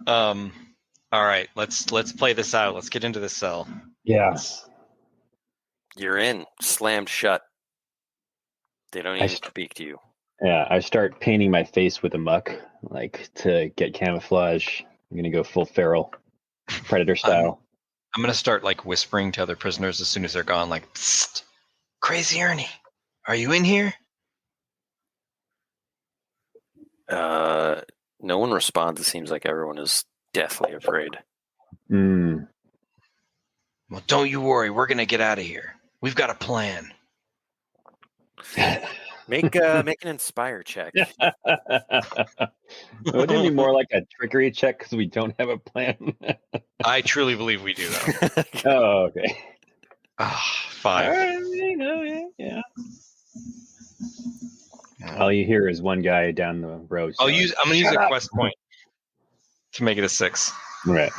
All right, let's play this out. Let's get into the cell. Yeah. You're in, slammed shut. They don't even speak to you. Yeah, I start painting my face with a muck, like to get camouflage. I'm gonna go full feral, predator style. I'm gonna start like whispering to other prisoners as soon as they're gone, like, "Psst, Crazy Ernie, are you in here?" No one responds. It seems like everyone is deathly afraid. Mm. Well, don't you worry. We're gonna get out of here. We've got a plan. Make an inspire check. Wouldn't it be more like a trickery check because we don't have a plan? I truly believe we do, though. Oh, okay. 5. Yeah. All you hear is one guy down the road. I'm gonna use a quest point to make it a 6. Right.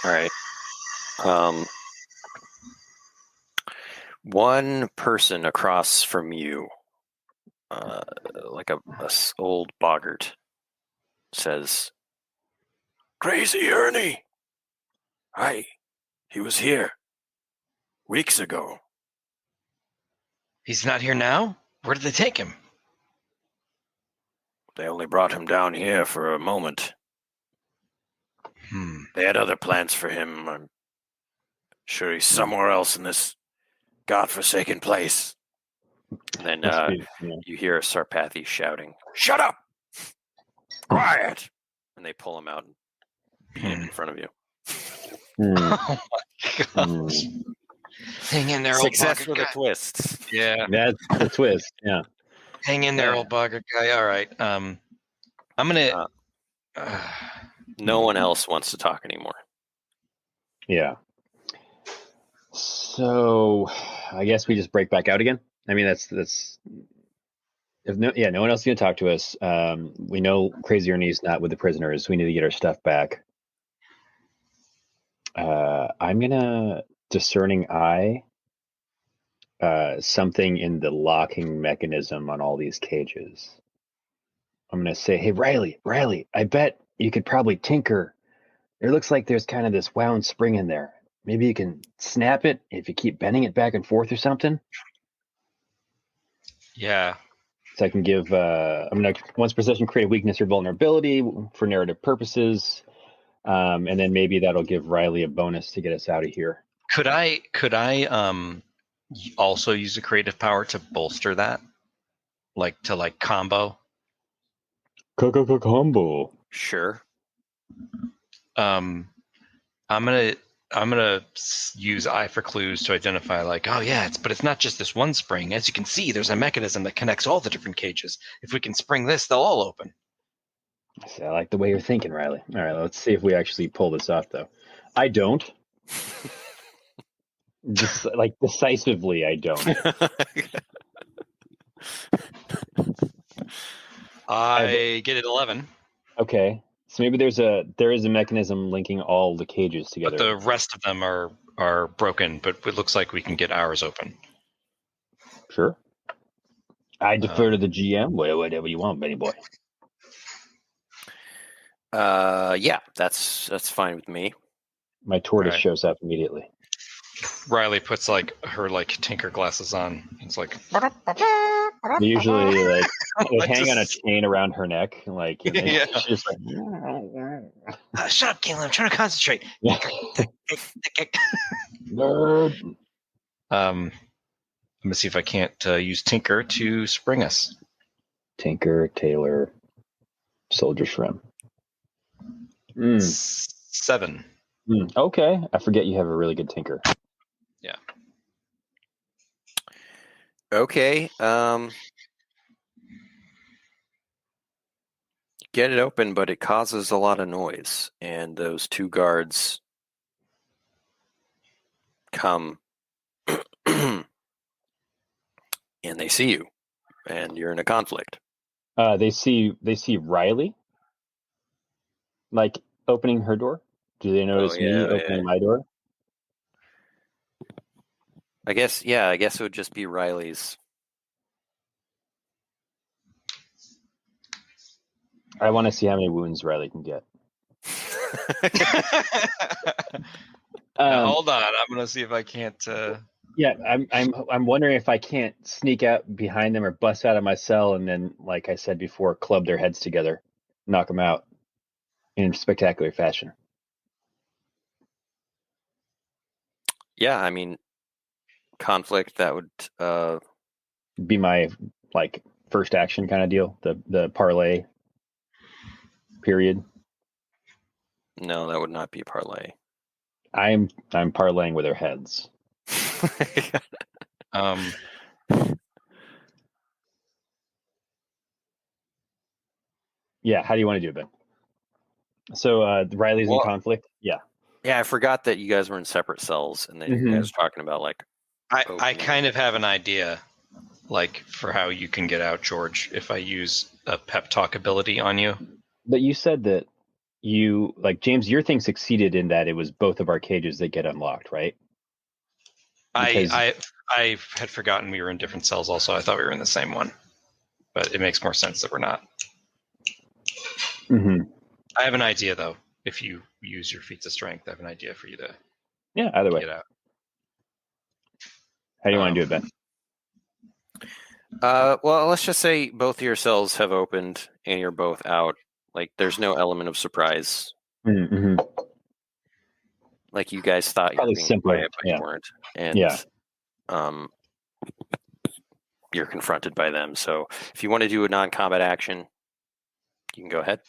All right. One person across from you, like a old boggart, says, "Crazy Ernie. Hi, he was here weeks ago." He's not here now? Where did they take him? They only brought him down here for a moment. They had other plans for him. I'm sure he's somewhere else in this godforsaken place. And then you hear Sarpathy shouting, "Shut up! Quiet!" And they pull him out and beat him in front of you. Oh my gosh. Hang in there, Success old with a twist. Yeah. That's the twist. Yeah. Hang in there, old bugger guy. All right. I'm gonna. No one else wants to talk anymore. Yeah. So, I guess we just break back out again. I mean, that's. If no one else is gonna talk to us. We know Crazy Ernie's not with the prisoners. We need to get our stuff back. I'm gonna discerning eye. Something in the locking mechanism on all these cages. I'm going to say, "Hey, Riley, I bet you could probably tinker. It looks like there's kind of this wound spring in there. Maybe you can snap it if you keep bending it back and forth or something." Yeah. So I can give, I'm going to, once per session, create a weakness or vulnerability for narrative purposes. And then maybe that'll give Riley a bonus to get us out of here. Could I also use a creative power to bolster that? Like to combo? Combo. Sure. I'm gonna use Eye for Clues to identify but it's not just this one spring. As you can see, there's a mechanism that connects all the different cages. If we can spring this, they'll all open. I like the way you're thinking, Riley. All right, let's see if we actually pull this off, though. I don't. Just decisively, I don't. I get it 11. Okay, so maybe there is a mechanism linking all the cages together. But the rest of them are broken. But it looks like we can get ours open. Sure. I defer to the GM. Whatever you want, Benny boy. Yeah, that's fine with me. My tortoise shows up immediately. Riley puts her tinker glasses on. It's like they usually they hang on a chain around her neck, she's just like. Shut up, Caitlin! I'm trying to concentrate. Nerd. I'm gonna see if I can't use Tinker to spring us. Tinker, Taylor, Soldier Shrimp. 7. Okay, I forget you have a really good Tinker. Yeah. Okay. Get it open, but it causes a lot of noise, and those two guards come and they see you, and you're in a conflict. They see Riley. Like opening her door? Do they notice me opening my door? I guess it would just be Riley's. I want to see how many wounds Riley can get. Hold on, I'm gonna see if I can't. Yeah, I'm wondering if I can't sneak out behind them or bust out of my cell and then, like I said before, club their heads together, knock them out in spectacular fashion. Yeah, I mean, conflict, that would be my like first action kind of deal. The parlay period. No, that would not be a parlay. I'm parlaying with their heads. Yeah, how do you want to do it, Ben? So Riley's in conflict. Yeah. Yeah, I forgot that you guys were in separate cells, and then you guys were talking about like. I kind of have an idea, like for how you can get out, George, if I use a pep talk ability on you. But you said that you like James. Your thing succeeded in that it was both of our cages that get unlocked, right? Because I had forgotten we were in different cells. Also, I thought we were in the same one, but it makes more sense that we're not. Mm-hmm. I have an idea, though. If you use your feats of strength, I have an idea for you to either way. Get out. How do you want to do it, Ben? Well, let's just say both of your cells have opened and you're both out. Like, there's no element of surprise. Mm-hmm. Like, you guys thought probably you were simpler, quiet, but you weren't. And you're confronted by them. So if you want to do a non-combat action, you can go ahead.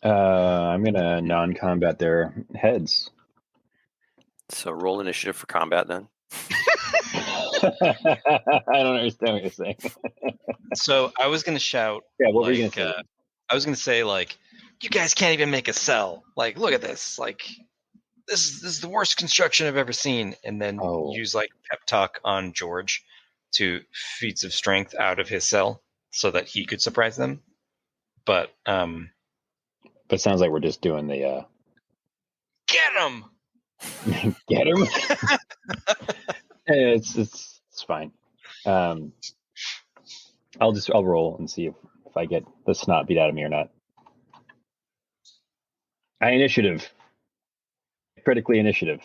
I'm going to non-combat their heads. So roll initiative for combat then. I don't understand what you're saying. So I was going to shout. Yeah, what were you going to say? I was going to say, like, you guys can't even make a cell. Like, look at this. Like, this is the worst construction I've ever seen. And then use, like, pep talk on George to feats of strength out of his cell so that he could surprise them. But it sounds like we're just doing the get him. Get him. It's fine. I'll roll and see if I get the snot beat out of me or not. Critically initiative.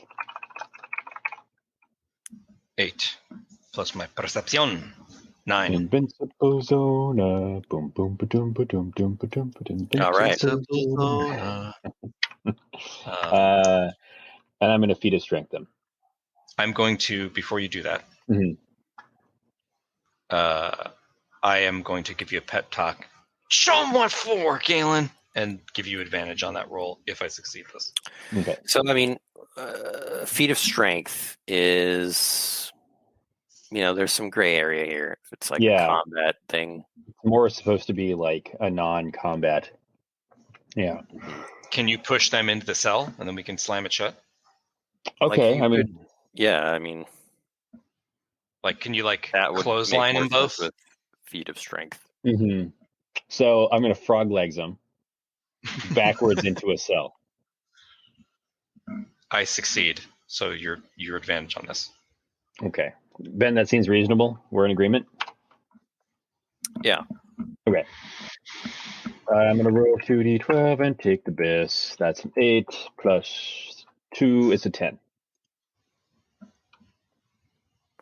8 plus my perception. 9. Invincible Zona. Boom, boom, ba-doom, ba-doom, doom, ba-doom, ba-doom. All right. And I'm going to feat of strength them. I'm going to, before you do that, I am going to give you a pep talk. Show them what for, Galen, and give you advantage on that roll if I succeed this. Okay. So, I mean, feat of strength is, there's some gray area here. It's like a combat thing. It's more supposed to be like a non-combat. Yeah. Can you push them into the cell and then we can slam it shut? Okay, like, can you that would clothesline them both with feat of strength? Mm-hmm. So I'm going to frog legs them backwards into a cell. I succeed, so your advantage on this. Okay, Ben, that seems reasonable. We're in agreement. Yeah. Okay. I'm going to roll 2d12 and take the best. That's an 8 plus 2 is a 10.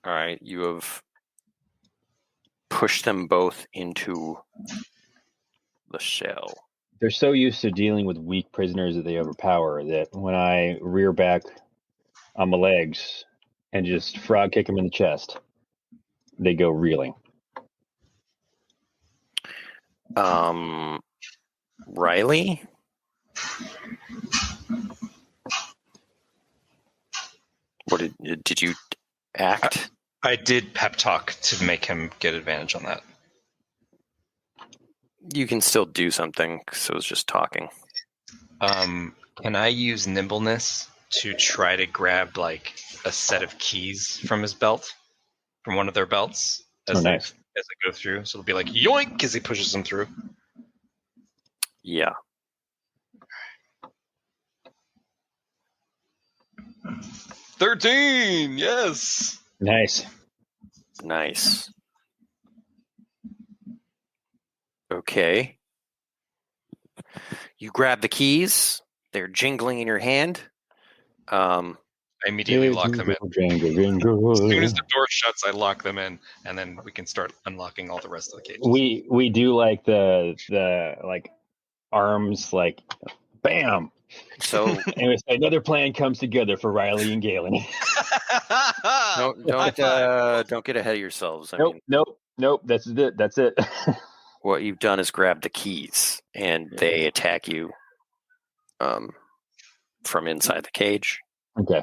All right, you have pushed them both into the shell. They're so used to dealing with weak prisoners that they overpower that when I rear back on my legs and just frog kick them in the chest, they go reeling. Riley? What did you act? I did pep talk to make him get advantage on that. You can still do something, because it was just talking. Can I use nimbleness to try to grab like a set of keys from his belt, from one of their belts, as I go through? So it'll be like yoink as he pushes them through. Yeah. 13. Yes. Nice. Okay. You grab the keys. They're jingling in your hand. I immediately lock them in. As soon as the door shuts, I lock them in, and then we can start unlocking all the rest of the cages. We do like the like arms like bam. So anyway, another plan comes together for Riley and Galen. don't get ahead of yourselves. Nope. That's it. What you've done is grab the keys, and they attack you from inside the cage. Okay.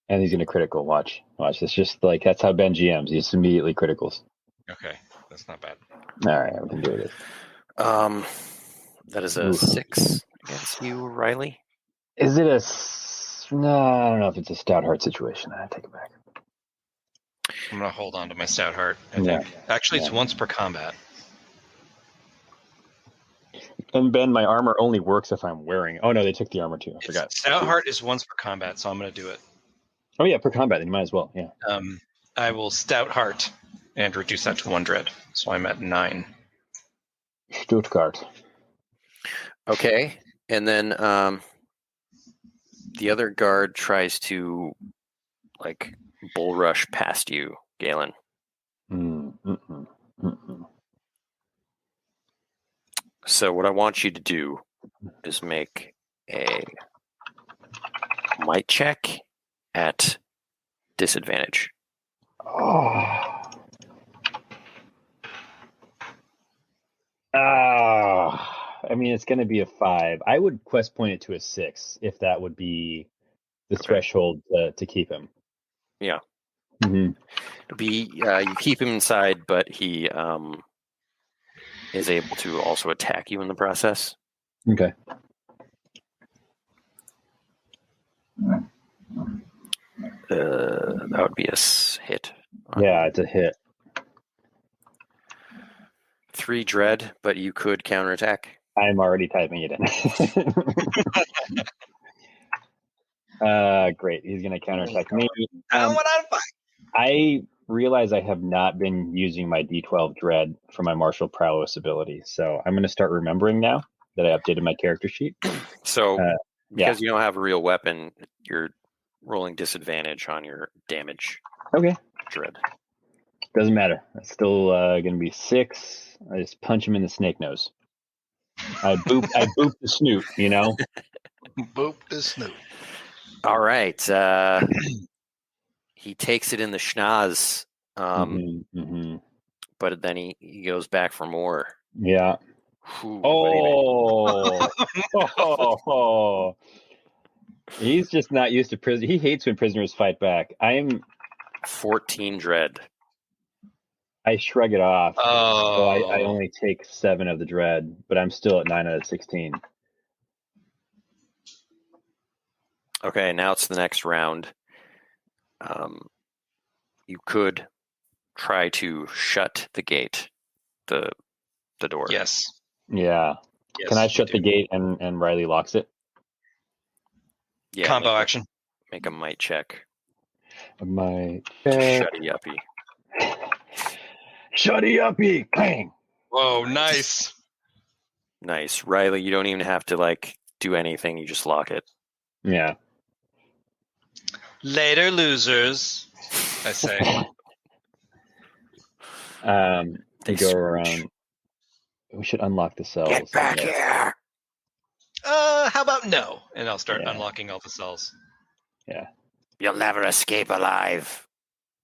And he's gonna critical. Watch. It's just like that's how Ben GMs. He's immediately criticals. Okay, that's not bad. All right, we can do it. That is a 6 against you, Riley. Is it a? No, I don't know if it's a stout heart situation. I take it back. I'm gonna hold on to my stout heart. I think. Actually, it's once per combat. And Ben, my armor only works if I'm wearing. Oh no, they took the armor too. I forgot. Stout heart is once per combat, so I'm gonna do it. Oh yeah, per combat. Then you might as well. Yeah. I will stout heart and reduce that to 1 dread, so I'm at 9. Stuttgart. Okay, and then the other guard tries to like bull rush past you, Galen. So what I want you to do is make a might check at disadvantage. I mean, it's going to be a 5. I would quest point it to a 6 if that would be the threshold to keep him. Yeah. Mm-hmm. It'll be you keep him inside, but he is able to also attack you in the process. Okay. That would be a hit. Yeah, it's a hit. 3 dread, but you could counterattack. I'm already typing it in. Great. He's going to counterattack me. I realize I have not been using my D12 dread for my martial prowess ability, so I'm going to start remembering now that I updated my character sheet. So, because you don't have a real weapon, you're rolling disadvantage on your damage. Okay. Dread. Doesn't matter. It's still going to be 6. I just punch him in the snake nose. I boop the snoot, you know? Boop the snoot. All right. He takes it in the schnoz, but then he goes back for more. Yeah. Oh. He's just not used to prison. He hates when prisoners fight back. I'm 14 dread. I shrug it off. So I only take 7 of the dread, but I'm still at 9 out of 16. Okay, now it's the next round. You could try to shut the gate, the door. Yes. Yeah. Yes, can I shut the gate and Riley locks it? Yeah. Combo action. Make a might check. Shutty uppy. Shutty uppy. Clang. Whoa, nice. Nice. Riley, you don't even have to do anything, you just lock it. Yeah. Later, losers, I say. They go around. We should unlock the cells. Get back here! How about no? And I'll start unlocking all the cells. Yeah. You'll never escape alive.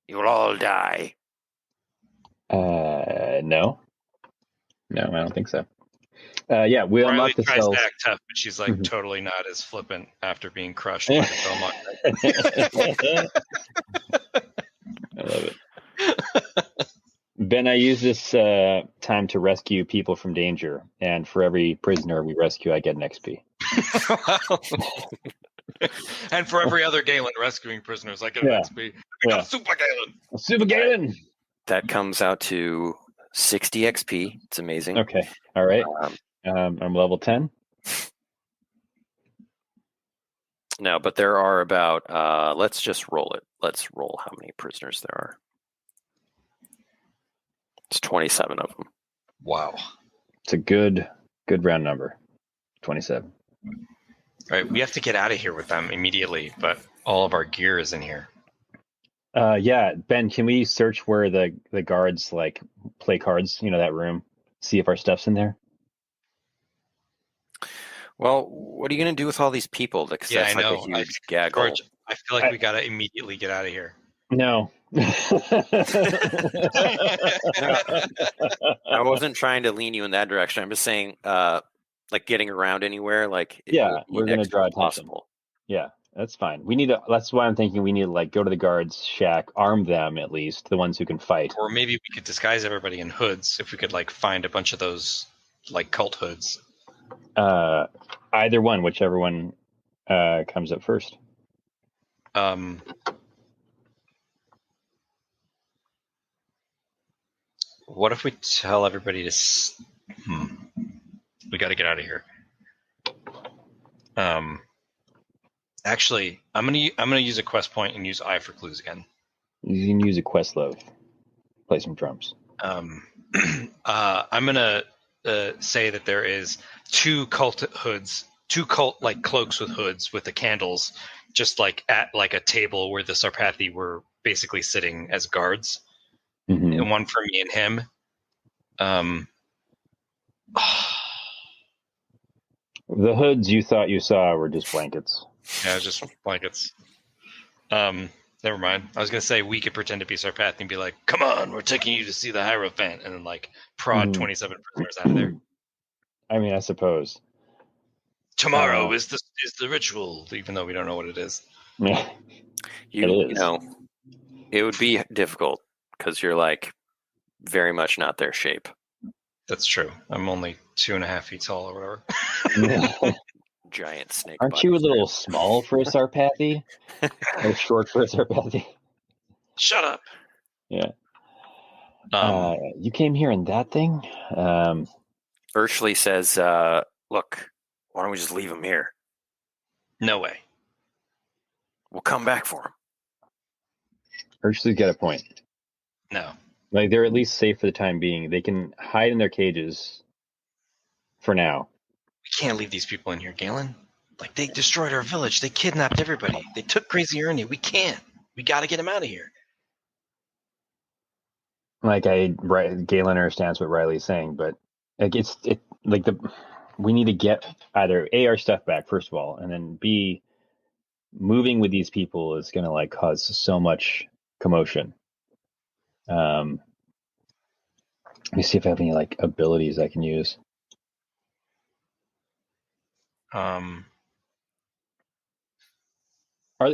You'll all die. No, I don't think so. We unlock the cells. Riley tries to act tough, but she's totally not as flippant after being crushed by the Belmont. I love it. Ben, I use this time to rescue people from danger, and for every prisoner we rescue, I get an XP. And for every other Galen rescuing prisoners, I get an XP. I got Super Galen. Super Galen. That comes out to 60 XP. It's amazing. Okay. All right. I'm level 10. No, but there are about, let's just roll it. Let's roll how many prisoners there are. It's 27 of them. Wow. It's a good round number. 27. All right, we have to get out of here with them immediately, but all of our gear is in here. Yeah, Ben, can we search where the guards like play cards, that room, see if our stuff's in there? Well, what are you going to do with all these people? Because that's like a huge gaggle. George, I feel like we got to immediately get out of here. No. I wasn't trying to lean you in that direction. I'm just saying, like getting around anywhere, like we're going to draw attention. Yeah, that's fine. That's why I'm thinking we need to like go to the guards' shack, arm them at least, the ones who can fight. Or maybe we could disguise everybody in hoods if we could like find a bunch of those like cult hoods. Either one, whichever one comes up first. What if we tell everybody to? We got to get out of here. Actually, I'm gonna use a quest point and use Eye for Clues again. You can use a quest love. Play some drums. I'm gonna say that there is two cult hoods, two cult like cloaks with hoods with the candles, just like at like a table where the Sarpathi were basically sitting as guards, and one for me and him. The hoods you thought you saw were just blankets. Yeah, just blankets. Never mind. I was gonna say we could pretend to be Sarpathi and be like, "Come on, we're taking you to see the Hierophant," and then like prod 27 prisoners out of there. I mean, I suppose. Tomorrow is the ritual, even though we don't know what it is. Yeah, you know, it would be difficult because you're like very much not their shape. That's true. I'm only 2.5 feet tall or whatever. Giant snake. Aren't you a little small for a Sarpathi? Or short for a Sarpathi? Shut up. Yeah. You came here in that thing? Urchley says, look, why don't we just leave him here? No way. We'll come back for him. Urchley's got a point. No. Like, they're at least safe for the time being. They can hide in their cages for now. We can't leave these people in here, Galen. Like, they destroyed our village. They kidnapped everybody. They took Crazy Ernie. We can't. We got to get him out of here. Like, Galen understands what Riley's saying, but like we need to get either A, our stuff back, first of all, and then B, moving with these people is going to like cause so much commotion. Let me see if I have any like abilities I can use.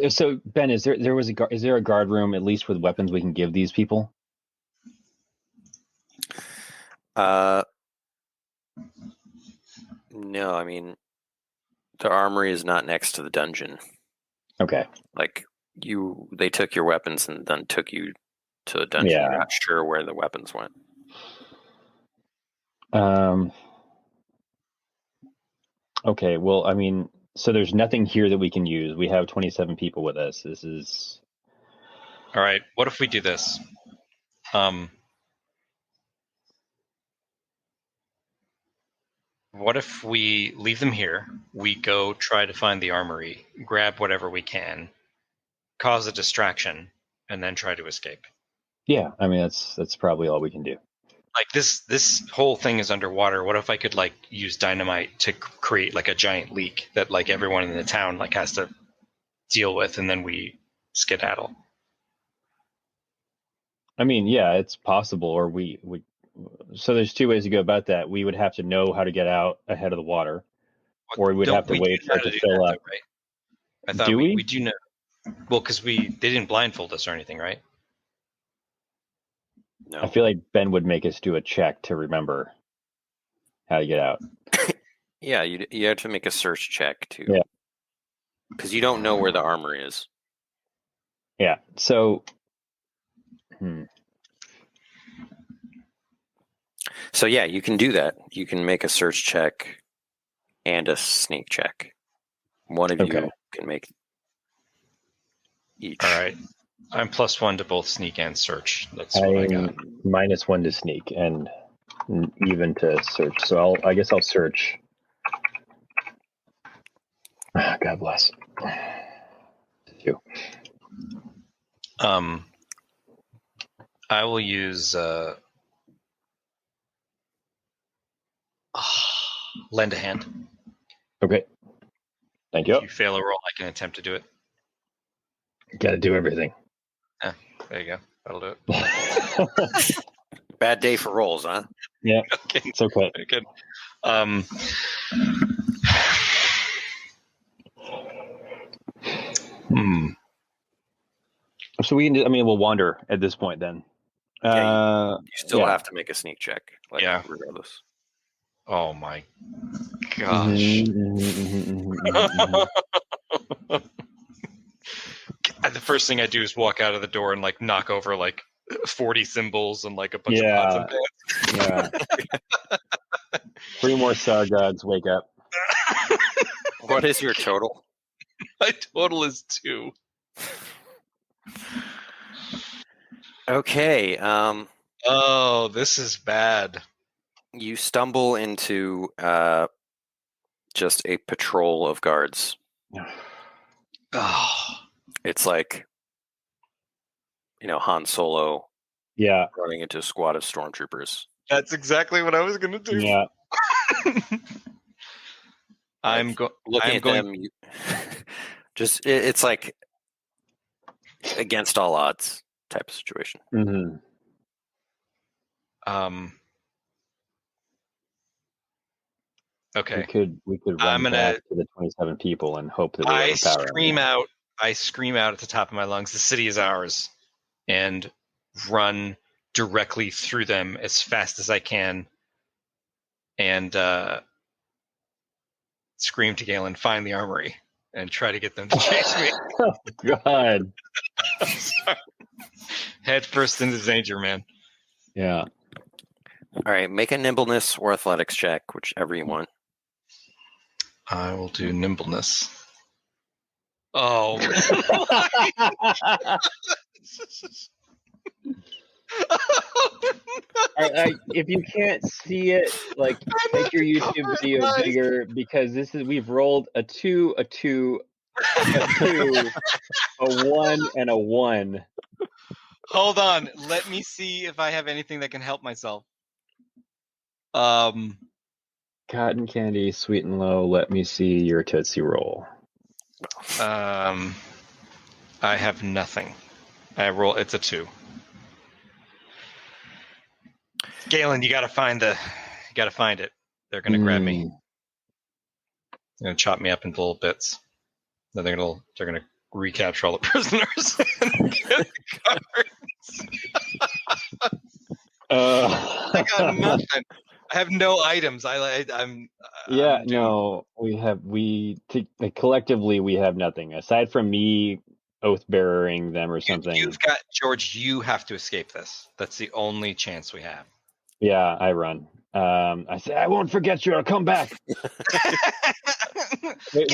So Ben, is there a guard room at least with weapons we can give these people? No, I mean the armory is not next to the dungeon. Okay. Like they took your weapons and then took you to the dungeon. Yeah. You're not sure where the weapons went. Okay, well, I mean, so there's nothing here that we can use. We have 27 people with us. This is... All right, what if we do this? What if we leave them here, we go try to find the armory, grab whatever we can, cause a distraction, and then try to escape? Yeah, I mean, that's probably all we can do. Like this whole thing is underwater. What if I could like use dynamite to create like a giant leak that like everyone in the town like has to deal with, and then we skedaddle? I mean, yeah, it's possible. Or we so there's two ways to go about that. We would have to know how to get out ahead of the water, or we would have to wait for it to fill up. Right? I thought we do know. Well, because they didn't blindfold us or anything, right? No. I feel like Ben would make us do a check to remember how to get out. Yeah, you have to make a search check too. Yeah. Because you don't know where the armory is. Yeah. So. So yeah, you can do that. You can make a search check and a sneak check. One of you can make each. All right. I'm +1 to both sneak and search. That's what I got. -1 to sneak and even to search. So I guess I'll search. God bless you. I will use lend a hand. Okay. Thank you. If you fail a roll, I can attempt to do it. Got to do everything. There you go. That'll do it. Bad day for rolls, huh? Yeah. Okay. It's okay. Very good. So we can. I mean, we'll wander at this point then. You still have to make a sneak check. Regardless. Oh my gosh. The first thing I do is walk out of the door and like knock over like 40 symbols and like a bunch of pots and pans. Yeah. 3 more star gods wake up. What is your total? My total is 2. Okay. Oh, this is bad. You stumble into just a patrol of guards. Oh. It's like, Han Solo. Yeah. Running into a squad of stormtroopers. That's exactly what I was going to do. Yeah. I'm looking at them. It's like against all odds type of situation. Mm-hmm. Okay. We could run back to the 27 people and hope that I scream out at the top of my lungs, the city is ours, and run directly through them as fast as I can, and scream to Galen, find the armory, and try to get them to chase me. Oh, God. I'm sorry. Head first into danger, man. Yeah. All right, make a nimbleness or athletics check, whichever you want. I will do nimbleness. Oh. If you can't see it, like make your YouTube video bigger, because we've rolled a 2, a 2, a 2, a 1, and a 1. Hold on, let me see if I have anything that can help myself. Cotton candy, sweet and low. Let me see your Tootsie Roll. I have nothing. It's a 2. Galen, you gotta find it. They're gonna grab me. They're gonna chop me up into little bits. Then they're gonna recapture all the prisoners and get the cards. I got nothing. I have no items. Collectively we have nothing aside from me oath bearing them or something. You've got George. You have to escape this. That's the only chance we have. Yeah, I run. I say, I won't forget you. I'll come back. Wait,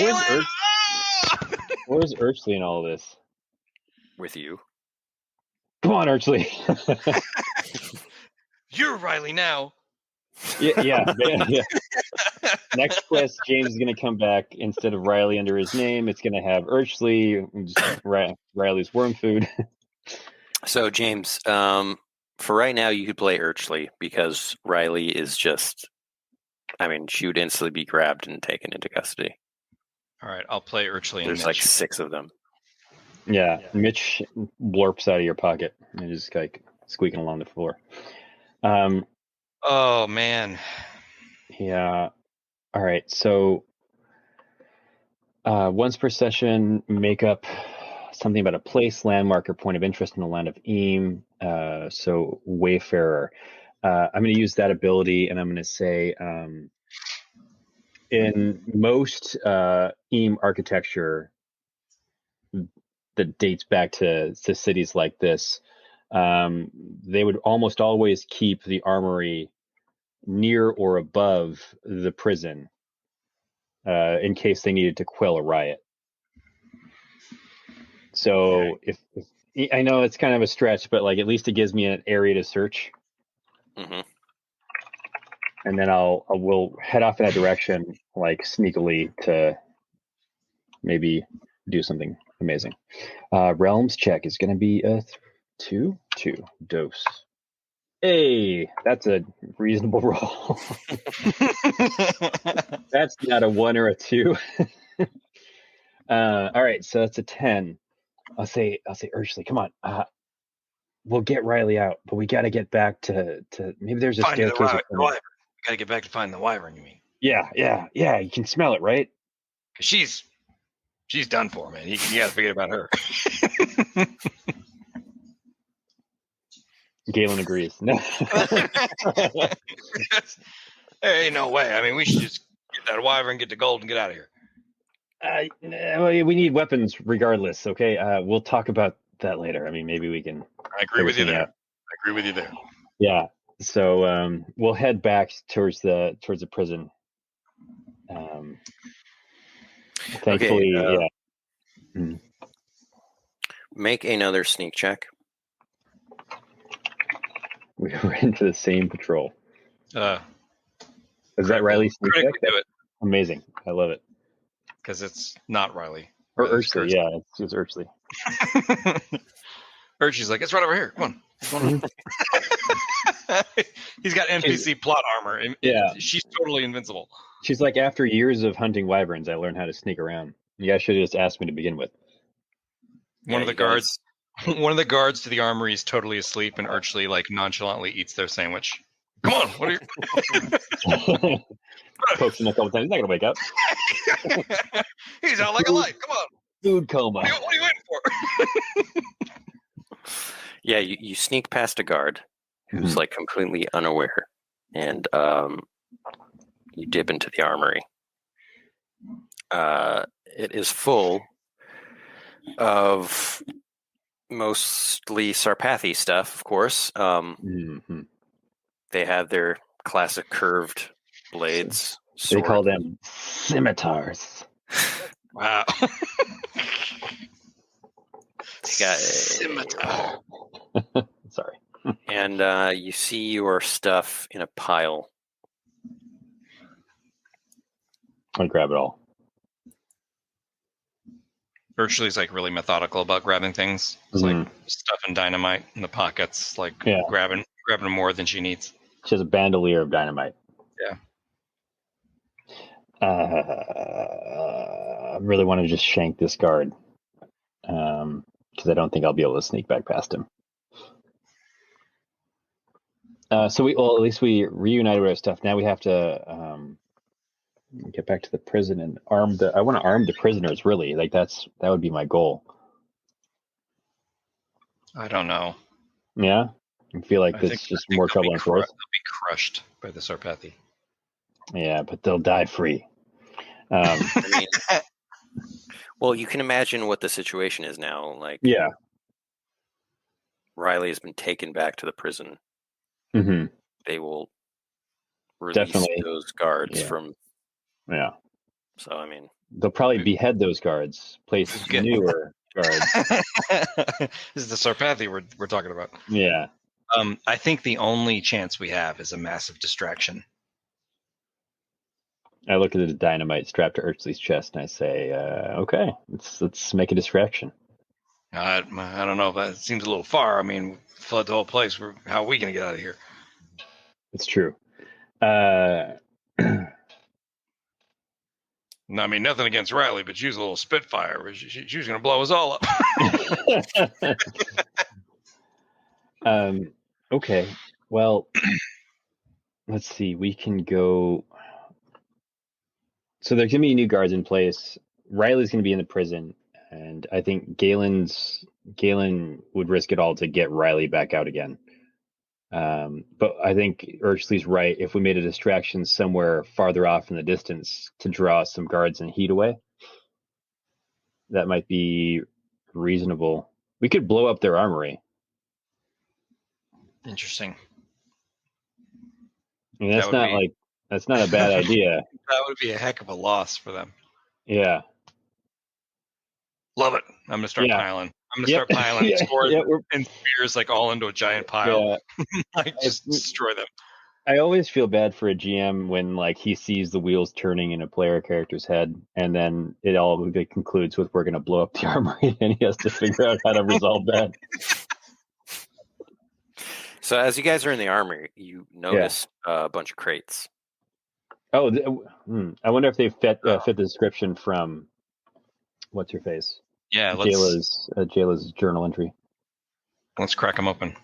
where's Urchley in all this? With you. Come on, Urchley. You're Riley now. Yeah. Next quest, James is going to come back. Instead of Riley under his name, it's going to have Urchley, Riley's worm food. So, James, for right now, you could play Urchley because Riley is just, she would instantly be grabbed and taken into custody. All right, I'll play Urchley. There's like 6 of them. Yeah, Mitch blorps out of your pocket and just like squeaking along the floor. Oh, man. Yeah. All right, so once per session, make up something about a place, landmark, or point of interest in the land of Eem. So Wayfarer. I'm going to use that ability, and I'm going to say in most Eem architecture that dates back to cities like this, they would almost always keep the armory near or above the prison in case they needed to quell a riot. So if I know it's kind of a stretch, but like at least it gives me an area to search. Mm-hmm. And then we'll head off in that direction, like sneakily, to maybe do something amazing. Realms check is going to be a 2 dose. Hey, that's a reasonable roll. That's not a 1 or a 2. All right, so that's a 10. I'll say Urshley, come on. We'll get Riley out, but we got to get back to maybe there's a staircase. The wyvern. We got to get back to find the wyvern. You mean? Yeah. You can smell it, right? Cause she's done for, man. You got to forget about her. Galen agrees. No. There ain't no way. I mean, we should just get that wyvern, get the gold, and get out of here. We need weapons regardless. Okay, we'll talk about that later. I mean, maybe we can. I agree with you there. Yeah. So we'll head back towards the prison. Thankfully, yeah. Make another sneak check. We were into the same patrol. Is that Riley's sneak check? Do it. Amazing. I love it. Because it's not Riley. Or Urshley, yeah, it's Urshley. Urshley's like, it's right over here. Come on. He's got NPC plot armor. And she's totally invincible. She's like, after years of hunting wyverns, I learned how to sneak around. You guys should have just asked me to begin with. One of the guards to the armory is totally asleep, and Urshley like nonchalantly eats their sandwich. Come on, what are you? Pokes him a couple times. He's not gonna wake up. He's out like a light. Come on. Food coma. What are you waiting for? Yeah, you sneak past a guard who's like completely unaware, and you dip into the armory. It is full of mostly Sarpathy stuff, of course. They have their classic curved blades. They call them scimitars. Wow. Scimitar. Sorry. And you see your stuff in a pile. I grab it all. Urshley's like really methodical about grabbing things. It's like stuffing dynamite in the pockets, like grabbing more than she needs. She has a bandolier of dynamite. Yeah. I really want to just shank this guard. Because I don't think I'll be able to sneak back past him. At least we reunited with our stuff. Now we have to get back to the prison and I want to arm the prisoners, really. Like that would be my goal. I don't know. Yeah? I feel like it's just more trouble for us. They'll be crushed by the Sarpathy. Yeah, but they'll die free. Well, you can imagine what the situation is now. Like, yeah, Riley has been taken back to the prison. Mm-hmm. They will release those guards from. Yeah. So I mean, they'll probably behead those guards, place newer guards. This is the Sarpathy we're talking about. Yeah. I think the only chance we have is a massive distraction. I look at the dynamite strapped to Urshley's chest and I say, okay, let's make a distraction. I don't know if that seems a little far. I mean, flood the whole place. How are we going to get out of here? It's true. I mean, nothing against Riley, but she was a little spitfire. She was going to blow us all up. Okay. Well, let's see. We can go. So there's going to be new guards in place. Riley's going to be in the prison. And I think Galen would risk it all to get Riley back out again. But I think Urshley's right. If we made a distraction somewhere farther off in the distance to draw some guards and heat away, that might be reasonable. We could blow up their armory. Interesting. I mean, that's not a bad idea. That would be a heck of a loss for them. Yeah. Love it. I'm gonna start piling. I'm gonna start piling swords and spears like all into a giant pile. Like just destroy them. I always feel bad for a GM when like he sees the wheels turning in a player character's head, and then it all concludes with we're going to blow up the armory, and he has to figure out how to resolve that. So as you guys are in the armory, you notice a bunch of crates. Oh, I wonder if they fit the description from what's her face? Yeah, Jayla's journal entry. Let's crack them open.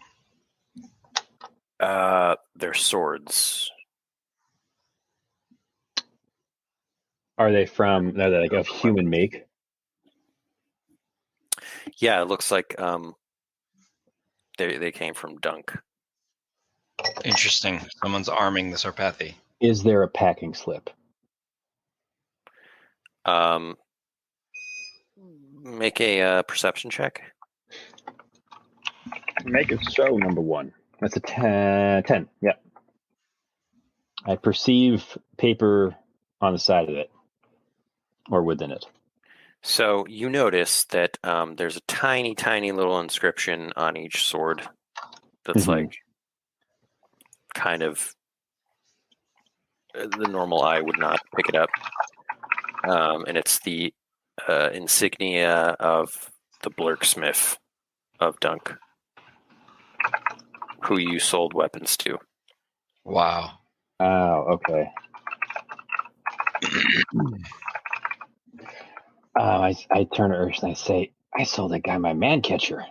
They're swords. Are they like of human make? Yeah, it looks like they came from Dunk. Interesting. Someone's arming the Sarpathi. Is there a packing slip? Make a perception check. Make it so, number one. That's a 10. Yeah. I perceive paper on the side of it or within it. So you notice that there's a tiny, tiny little inscription on each sword that's like kind of the normal eye would not pick it up. And it's the insignia of the Blurksmith of Dunk, who you sold weapons to. Wow. Oh, okay. I turn to Ursh and I say, I sold that guy my man catcher.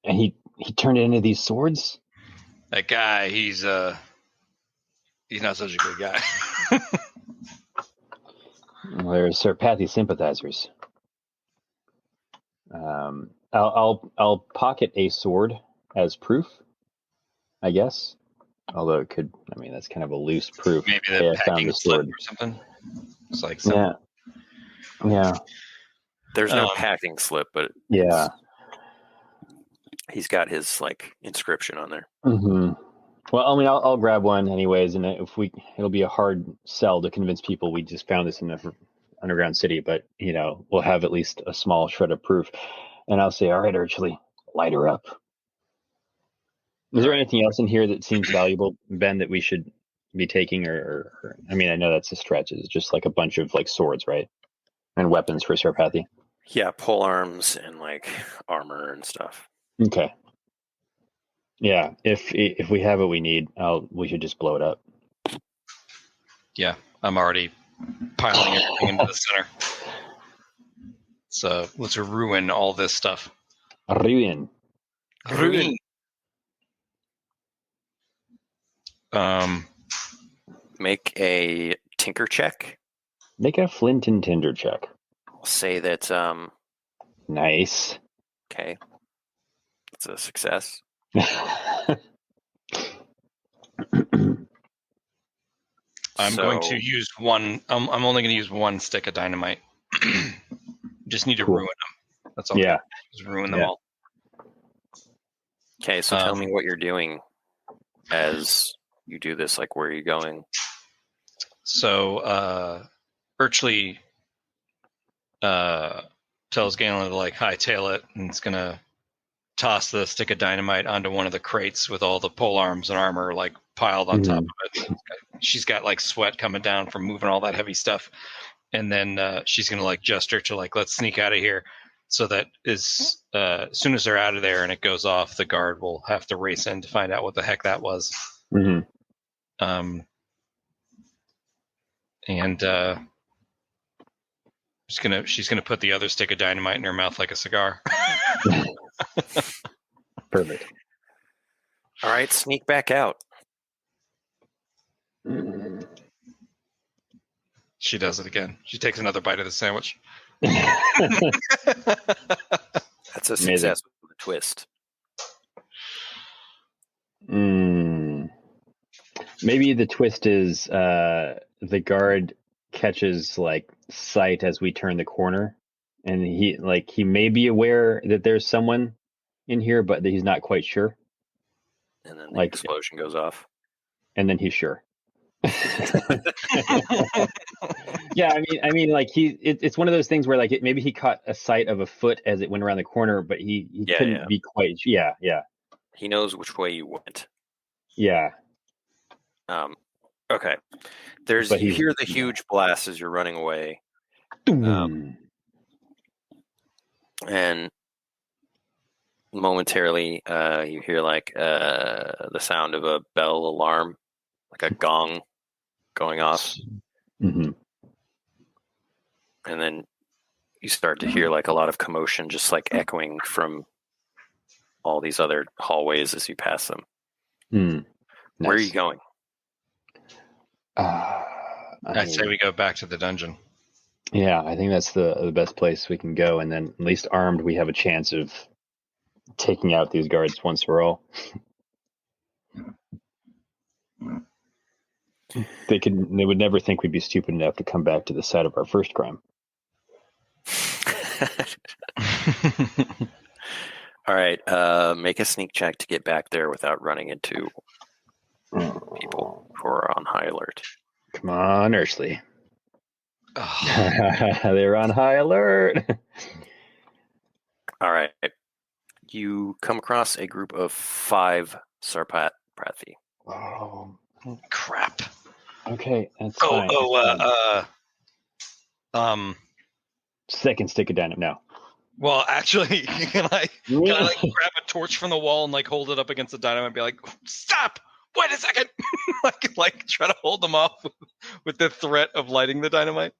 And he turned it into these swords? That guy, he's not such a good guy. Well, there's Sarpathi sympathizers. I'll pocket a sword as proof, I guess. Although it could, that's kind of a loose proof. Maybe the packing slip or something. It's like something. Yeah. There's no packing slip, but he's got his like inscription on there. Mm-hmm. Well, I'll grab one anyways, and it'll be a hard sell to convince people we just found this in the underground city, but we'll have at least a small shred of proof. And I'll say, all right, Urchley, light her up. Is there anything else in here that seems valuable, Ben, that we should be taking? Or I know that's a stretch. It's just like a bunch of like swords, right? And weapons for Sarpathi. Yeah, pole arms and like armor and stuff. Okay. Yeah, if we have what we need, we should just blow it up. Yeah, I'm already piling everything into the center. So let's ruin all this stuff. Ruin. Make a tinker check. Make a flint and tinder check. I'll say that. Nice. Okay, it's a success. I'm going to use one. I'm only going to use one stick of dynamite. Just need to ruin them. That's all. Yeah. Just ruin them all. Okay, so tell me what you're doing as you do this. Like, where are you going? So, Urchley tells Galen to like hightail it, and it's going to toss the stick of dynamite onto one of the crates with all the pole arms and armor like piled on top of it. She's got like sweat coming down from moving all that heavy stuff. And then she's going to like gesture to like, let's sneak out of here. So that as soon as they're out of there and it goes off, the guard will have to race in to find out what the heck that was. Mm-hmm. And she's gonna put the other stick of dynamite in her mouth like a cigar. Perfect. All right, sneak back out. She does it again. She takes another bite of the sandwich. That's a success with a twist. Maybe the twist is the guard catches like sight as we turn the corner, and he may be aware that there's someone in here, but he's not quite sure. And then the explosion goes off. And then he's sure. Yeah, I mean, like it's one of those things where like maybe he caught a sight of a foot as it went around the corner, but he couldn't be quite. Yeah. He knows which way you went. Yeah. Okay. You hear the huge blast as you're running away. And momentarily, you hear like the sound of a bell alarm, like a gong going off. Mm-hmm. And then you start to hear like a lot of commotion, just like echoing from all these other hallways as you pass them. Nice. Where are you going? I'd say we go back to the dungeon. Yeah, I think that's the best place we can go, and then at least armed, we have a chance of taking out these guards once for all. They would never think we'd be stupid enough to come back to the site of our first crime. All right, make a sneak check to get back there without running into people who are on high alert. Come on, Ursley. They're on high alert. All right. You come across a group of 5 Sarpathi. Oh, crap. Okay, that's fine. Second stick of dynamite now. Well, actually, can I like grab a torch from the wall and like hold it up against the dynamite and be like, stop! Wait a second! like try to hold them off with the threat of lighting the dynamite.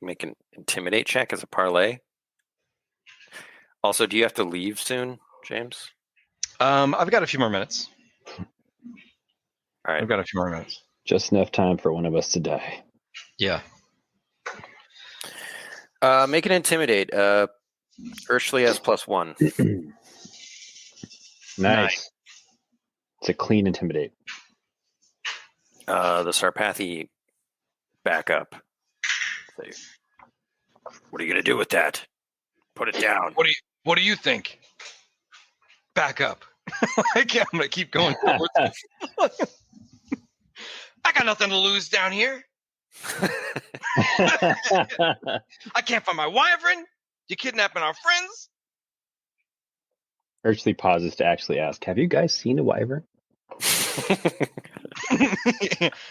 Make an intimidate check as a parlay. Also, do you have to leave soon, James? I've got a few more minutes. All right. I've got a few more minutes. Just enough time for one of us to die. Yeah. Make an intimidate. Urshly has +1. Nice. It's a clean intimidate. The Sarpathi back up. Say, what are you going to do with that? Put it down. What do you think? Back up. I'm going to keep going forward. I got nothing to lose down here. I can't find my wyvern. You kidnapping our friends? Ursley pauses to actually ask, have you guys seen a wyvern?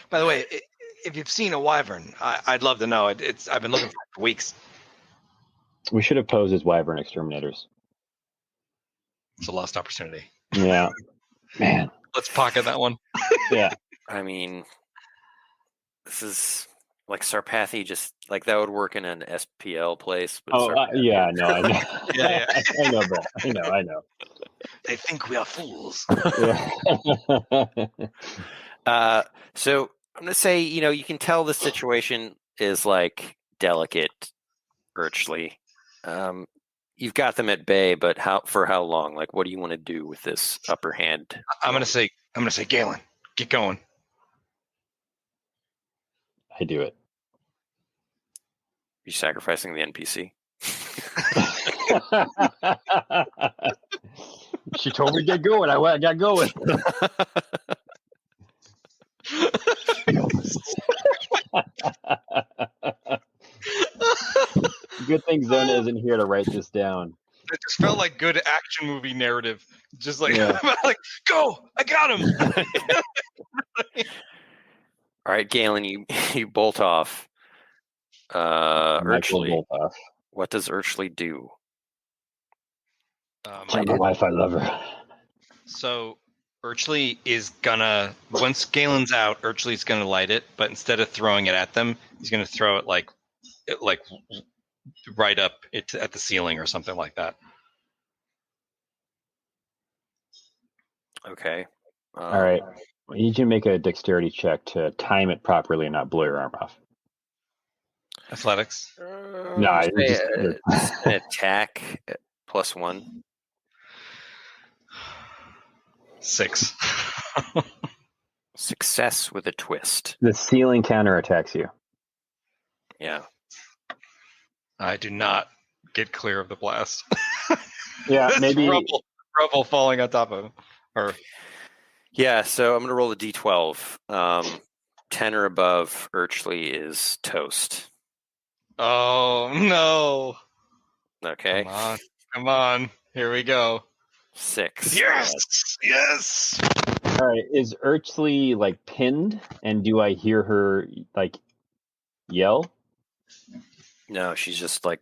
By the way, if you've seen a wyvern, I'd love to know. I've been looking for it for weeks. We should have posed as wyvern exterminators. It's a lost opportunity. Yeah. Man. Let's pocket that one. Yeah. I mean, this is like Sarpathi, just like that would work in an SPL place. But yeah, no, I know. yeah. I know that. I know. They think we are fools. So I'm going to say, you can tell the situation is like delicate, virtually. You've got them at bay, but for how long? Like, what do you want to do with this upper hand? I'm going to say, Galen, get going. I do it. You sacrificing the NPC? She told me to get going. I got going. Good thing Zona isn't here to write this down. It just felt like good action movie narrative. Just like, like, go! I got him! All right, Galen, you bolt off. Urchley. What does Urchley do? My wife, I love her. So Urchley is gonna, once Galen's out, Urchley's gonna light it, but instead of throwing it at them, he's gonna throw it like right up at the ceiling or something like that. Okay. All right. I need you to make a dexterity check to time it properly and not blow your arm off. Athletics? No, an attack +1. 6. Success with a twist. The ceiling counterattacks you. Yeah. I do not get clear of the blast. Yeah, maybe rubble falling on top of him. Or Yeah, so I'm going to roll a d12. 10 or above, Urchley is toast. Oh, no. Okay. Come on. Here we go. 6. Yes! All right, is Urchley like pinned, and do I hear her like yell? No, she's just like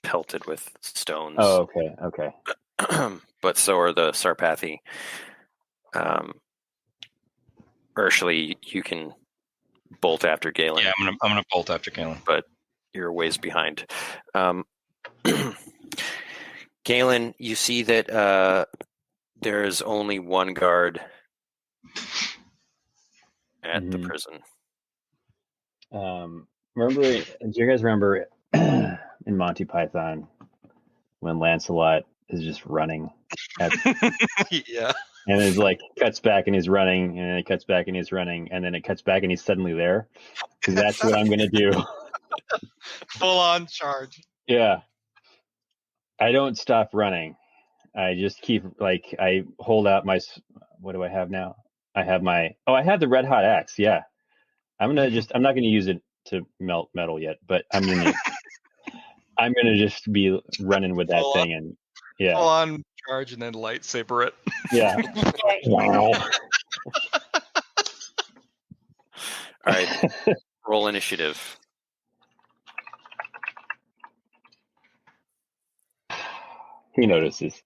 pelted with stones. Oh, okay. But so are the Sarpathi. Urchley, you can bolt after Galen. Yeah, I'm gonna bolt after Galen. But you're ways behind. Galen, you see that there is only one guard at the prison. Do you guys remember in Monty Python when Lancelot is just running? Yeah. And it's like cuts back and he's running, and then it cuts back and he's running, and then it cuts back and he's suddenly there. Because that's what I'm gonna do. Full on charge. Yeah. I don't stop running. I just keep I hold out my. What do I have now? I have I have the red hot axe. Yeah. I'm not gonna use it to melt metal yet, but I'm gonna just be running with that thing and full on charge and then lightsaber it. Yeah. All right. Roll initiative. He notices.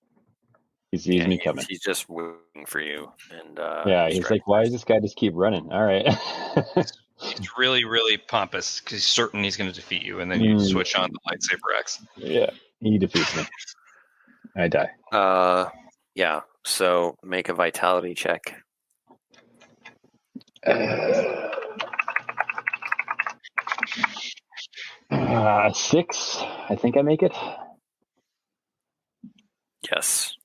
He sees me coming. He's just waiting for you. And he's like, why does this guy just keep running? All right. He's really, really pompous because he's certain he's going to defeat you, and then you switch on the lightsaber axe. Yeah, he defeats me. I die. Yeah. So make a vitality check. 6. I think I make it. Yes.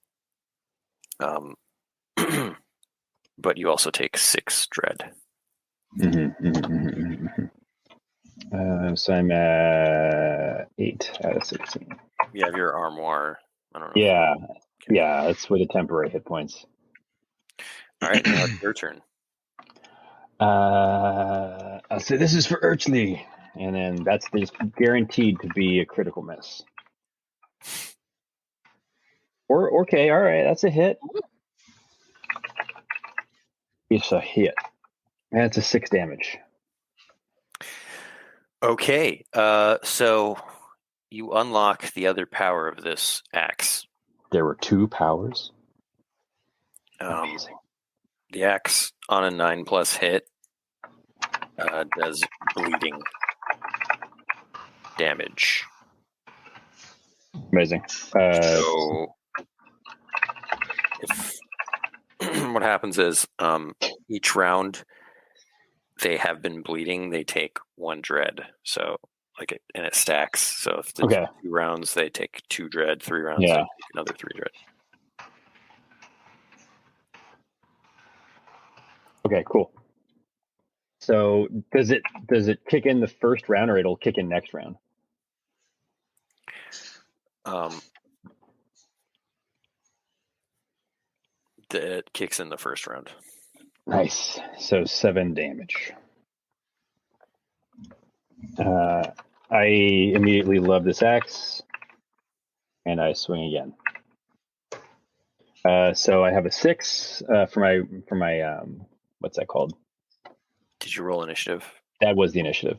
But you also take 6 dread. So I'm at 8 out of 16. You have your armoire. I don't know. Yeah, that's with the temporary hit points. All right, now it's your turn. I'll say this is for Urchley, and then that's just guaranteed to be a critical miss. Or okay, all right, that's a hit. It's a hit. That's a 6 damage. Okay, so you unlock the other power of this axe. There were 2 powers. Amazing. The axe on a 9+ hit does bleeding damage. Amazing. So if what happens is each round they have been bleeding, they take 1 dread. So and it stacks. So if it's 2 rounds, they take 2 dread. 3 rounds, they take another 3 dread. Okay, cool. So does it kick in the first round, or it'll kick in next round? It kicks in the first round. Nice. So 7 damage. I immediately love this axe, and I swing again. So I have a 6 for my what's that called? Did you roll initiative? That was the initiative.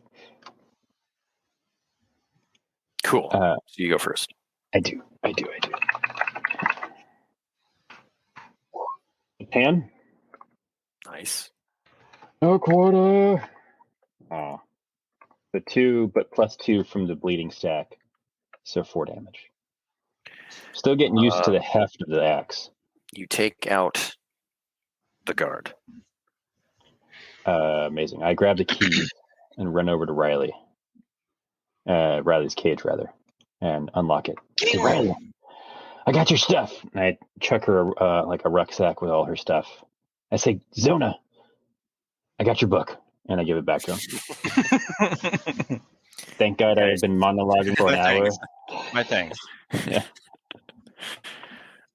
Cool. So you go first. I do. Pan. Nice. No quarter. Oh. The 2, but +2 from the bleeding stack. So 4 damage. Still getting used to the heft of the axe. You take out the guard. Amazing. I grab the key and run over to Riley. Riley's cage, rather, and unlock it. Hey, Riley, I got your stuff. And I chuck her like a rucksack with all her stuff. I say, Zona, I got your book. And I give it back to him. Thank God I had been monologuing for an hour. My thanks. Yeah.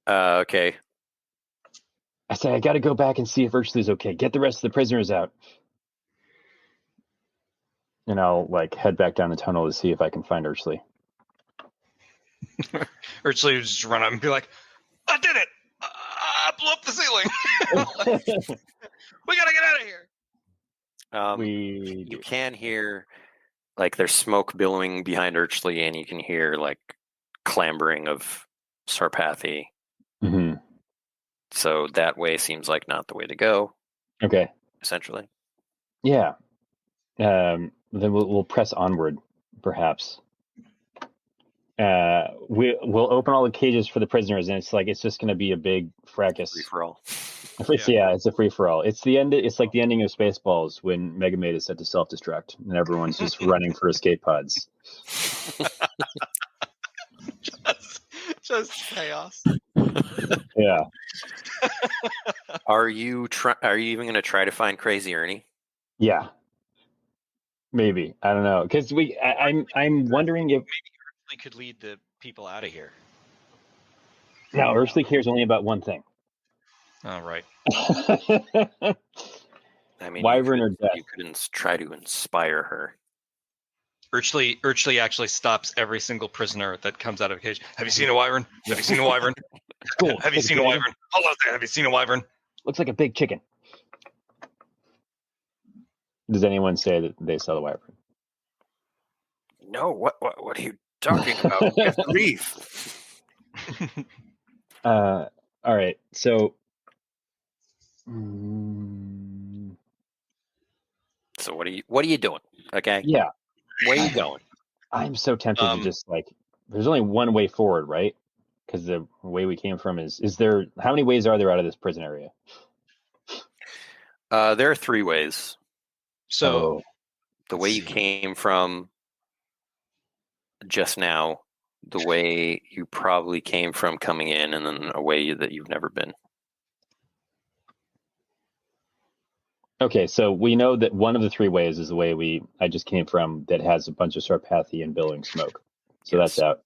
Okay. I say, I got to go back and see if Urchley's okay. Get the rest of the prisoners out. And I'll like head back down the tunnel to see if I can find Urchley. Urchley would just run up and be like, I did it! I blew up the ceiling! We gotta get out of here! You can hear, like, there's smoke billowing behind Urchley, and you can hear, like, clambering of Sarpathy. Mm-hmm. So that way seems like not the way to go. Okay. Essentially. Yeah. Then we'll press onward, perhaps. We'll open all the cages for the prisoners, and it's just going to be a big fracas. Free for all. Yeah, it's a free for all. It's the end. It's like the ending of Spaceballs when Mega Maid is set to self-destruct, and everyone's just running for escape pods. just chaos. Yeah. Are you even going to try to find Crazy Ernie? Yeah. Maybe. I don't know, because I'm wondering if maybe Urchley could lead the people out of here. No, Urchley cares only about one thing. Oh, right. I mean, Wyvern or death. You could try to inspire her. Urchley actually stops every single prisoner that comes out of a cage. Have you seen a wyvern? Have you seen a wyvern? Cool. Have you seen a wyvern? Hold on there. Have you seen a wyvern? Looks like a big chicken. Does anyone say that they saw the wyvern? No. What are you talking about? You have to leave. All right. So. So what are you doing? Okay. Yeah. Where are you going? I'm so tempted to just there's only one way forward, right? Because the way we came from is there, how many ways are there out of this prison area? There are 3 ways. So the way you came from just now, the way you probably came from coming in, and then a way that you've never been. Okay, so we know that one of the 3 ways is the way I just came from, that has a bunch of Sarpathy and billowing smoke. So Yes. That's out.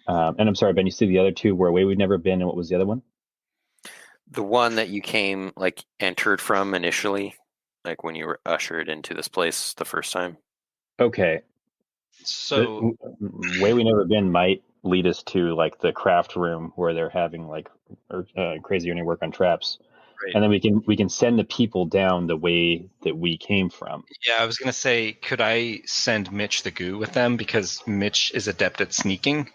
And I'm sorry, Ben, you said the other 2 were a way we've never been, and what was the other one? The one that you entered from initially, like when you were ushered into this place the first time. Okay. So the way we never been might lead us to the craft room where they're having Crazy Ernie work on traps. Right. And then we can send the people down the way that we came from. Yeah, I was gonna say, could I send Mitch the Goo with them, because Mitch is adept at sneaking?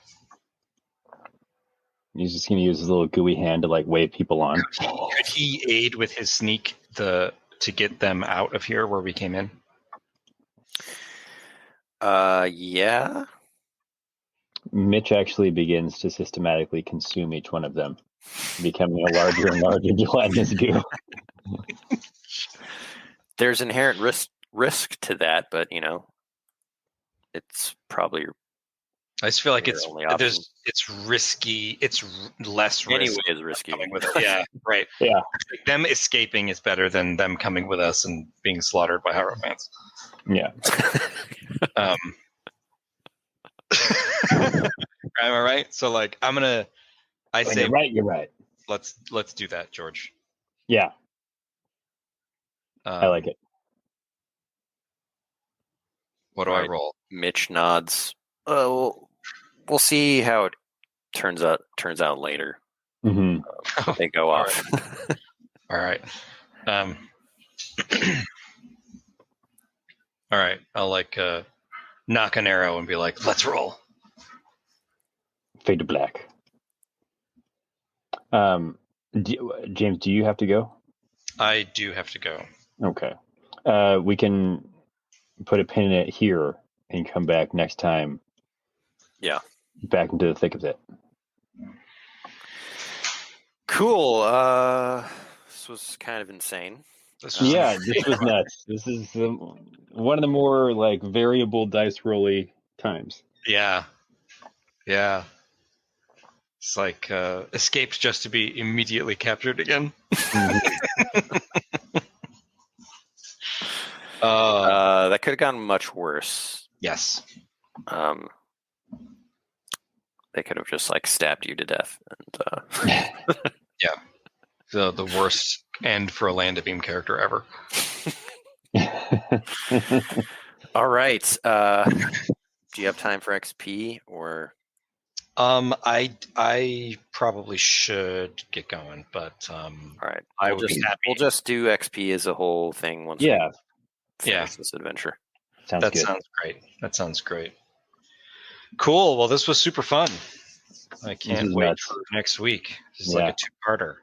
He's just gonna use his little gooey hand to wave people on. Could he aid with his sneak to get them out of here where we came in? Yeah. Mitch actually begins to systematically consume each one of them, becoming a larger and larger gelatinous goo. There's inherent risk to that, but it's probably. I just feel like it's risky. It's less risky. Anyway, it's risky. Yeah, right. Yeah. Them escaping is better than them coming with us and being slaughtered by hierophants. Yeah. Am I right? So You're right. Let's do that, George. Yeah. I like it. What do I roll? Mitch nods. We'll see how it turns out later. Mm-hmm. They go off. All right. All right. I'll knock an arrow and be like, let's roll. Fade to black. James, do you have to go? I do have to go. Okay. We can put a pin in it here and come back next time. Yeah. Back into the thick of it. Cool. This was kind of insane. This was nuts. This is one of the more variable dice rolly times. Yeah. Yeah. It's escaped just to be immediately captured again. That could have gone much worse. Yes. They could have just stabbed you to death. And yeah. the worst end for a Land of Eem character ever. All right. Do you have time for XP or? I probably should get going, but all right. We'll just do XP as a whole thing once we finish this adventure. Sounds good. That sounds great. Cool. Well, this was super fun. I can't wait for next week. This is like a two-parter.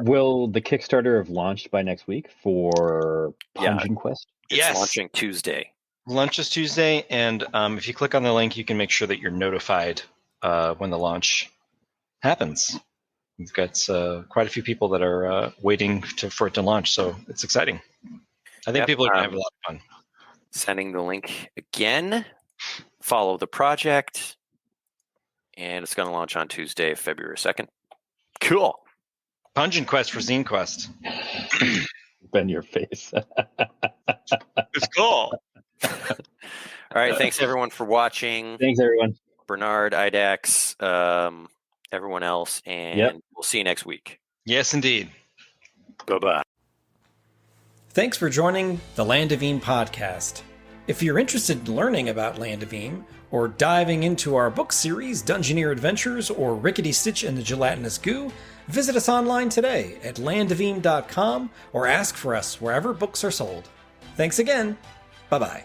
Will the Kickstarter have launched by next week for Pungent Quest? It's launching Tuesday. Launch is Tuesday, and if you click on the link, you can make sure that you're notified when the launch happens. We've got quite a few people that are waiting for it to launch, so it's exciting. I think people are going to have a lot of fun. Sending the link again. Follow the project, and it's going to launch on Tuesday, February 2nd. Cool. Pungent Quest for Zine Quest. Bend your face. It's cool. All right. Thanks, everyone, for watching. Thanks, everyone. Bernard, Idax, everyone else, and we'll see you next week. Yes, indeed. Bye-bye. Thanks for joining the Land of Eem podcast. If you're interested in learning about Land of Eem, or diving into our book series, Dungeoneer Adventures, or Rickety Stitch and the Gelatinous Goo, visit us online today at landofelem.com or ask for us wherever books are sold. Thanks again. Bye-bye.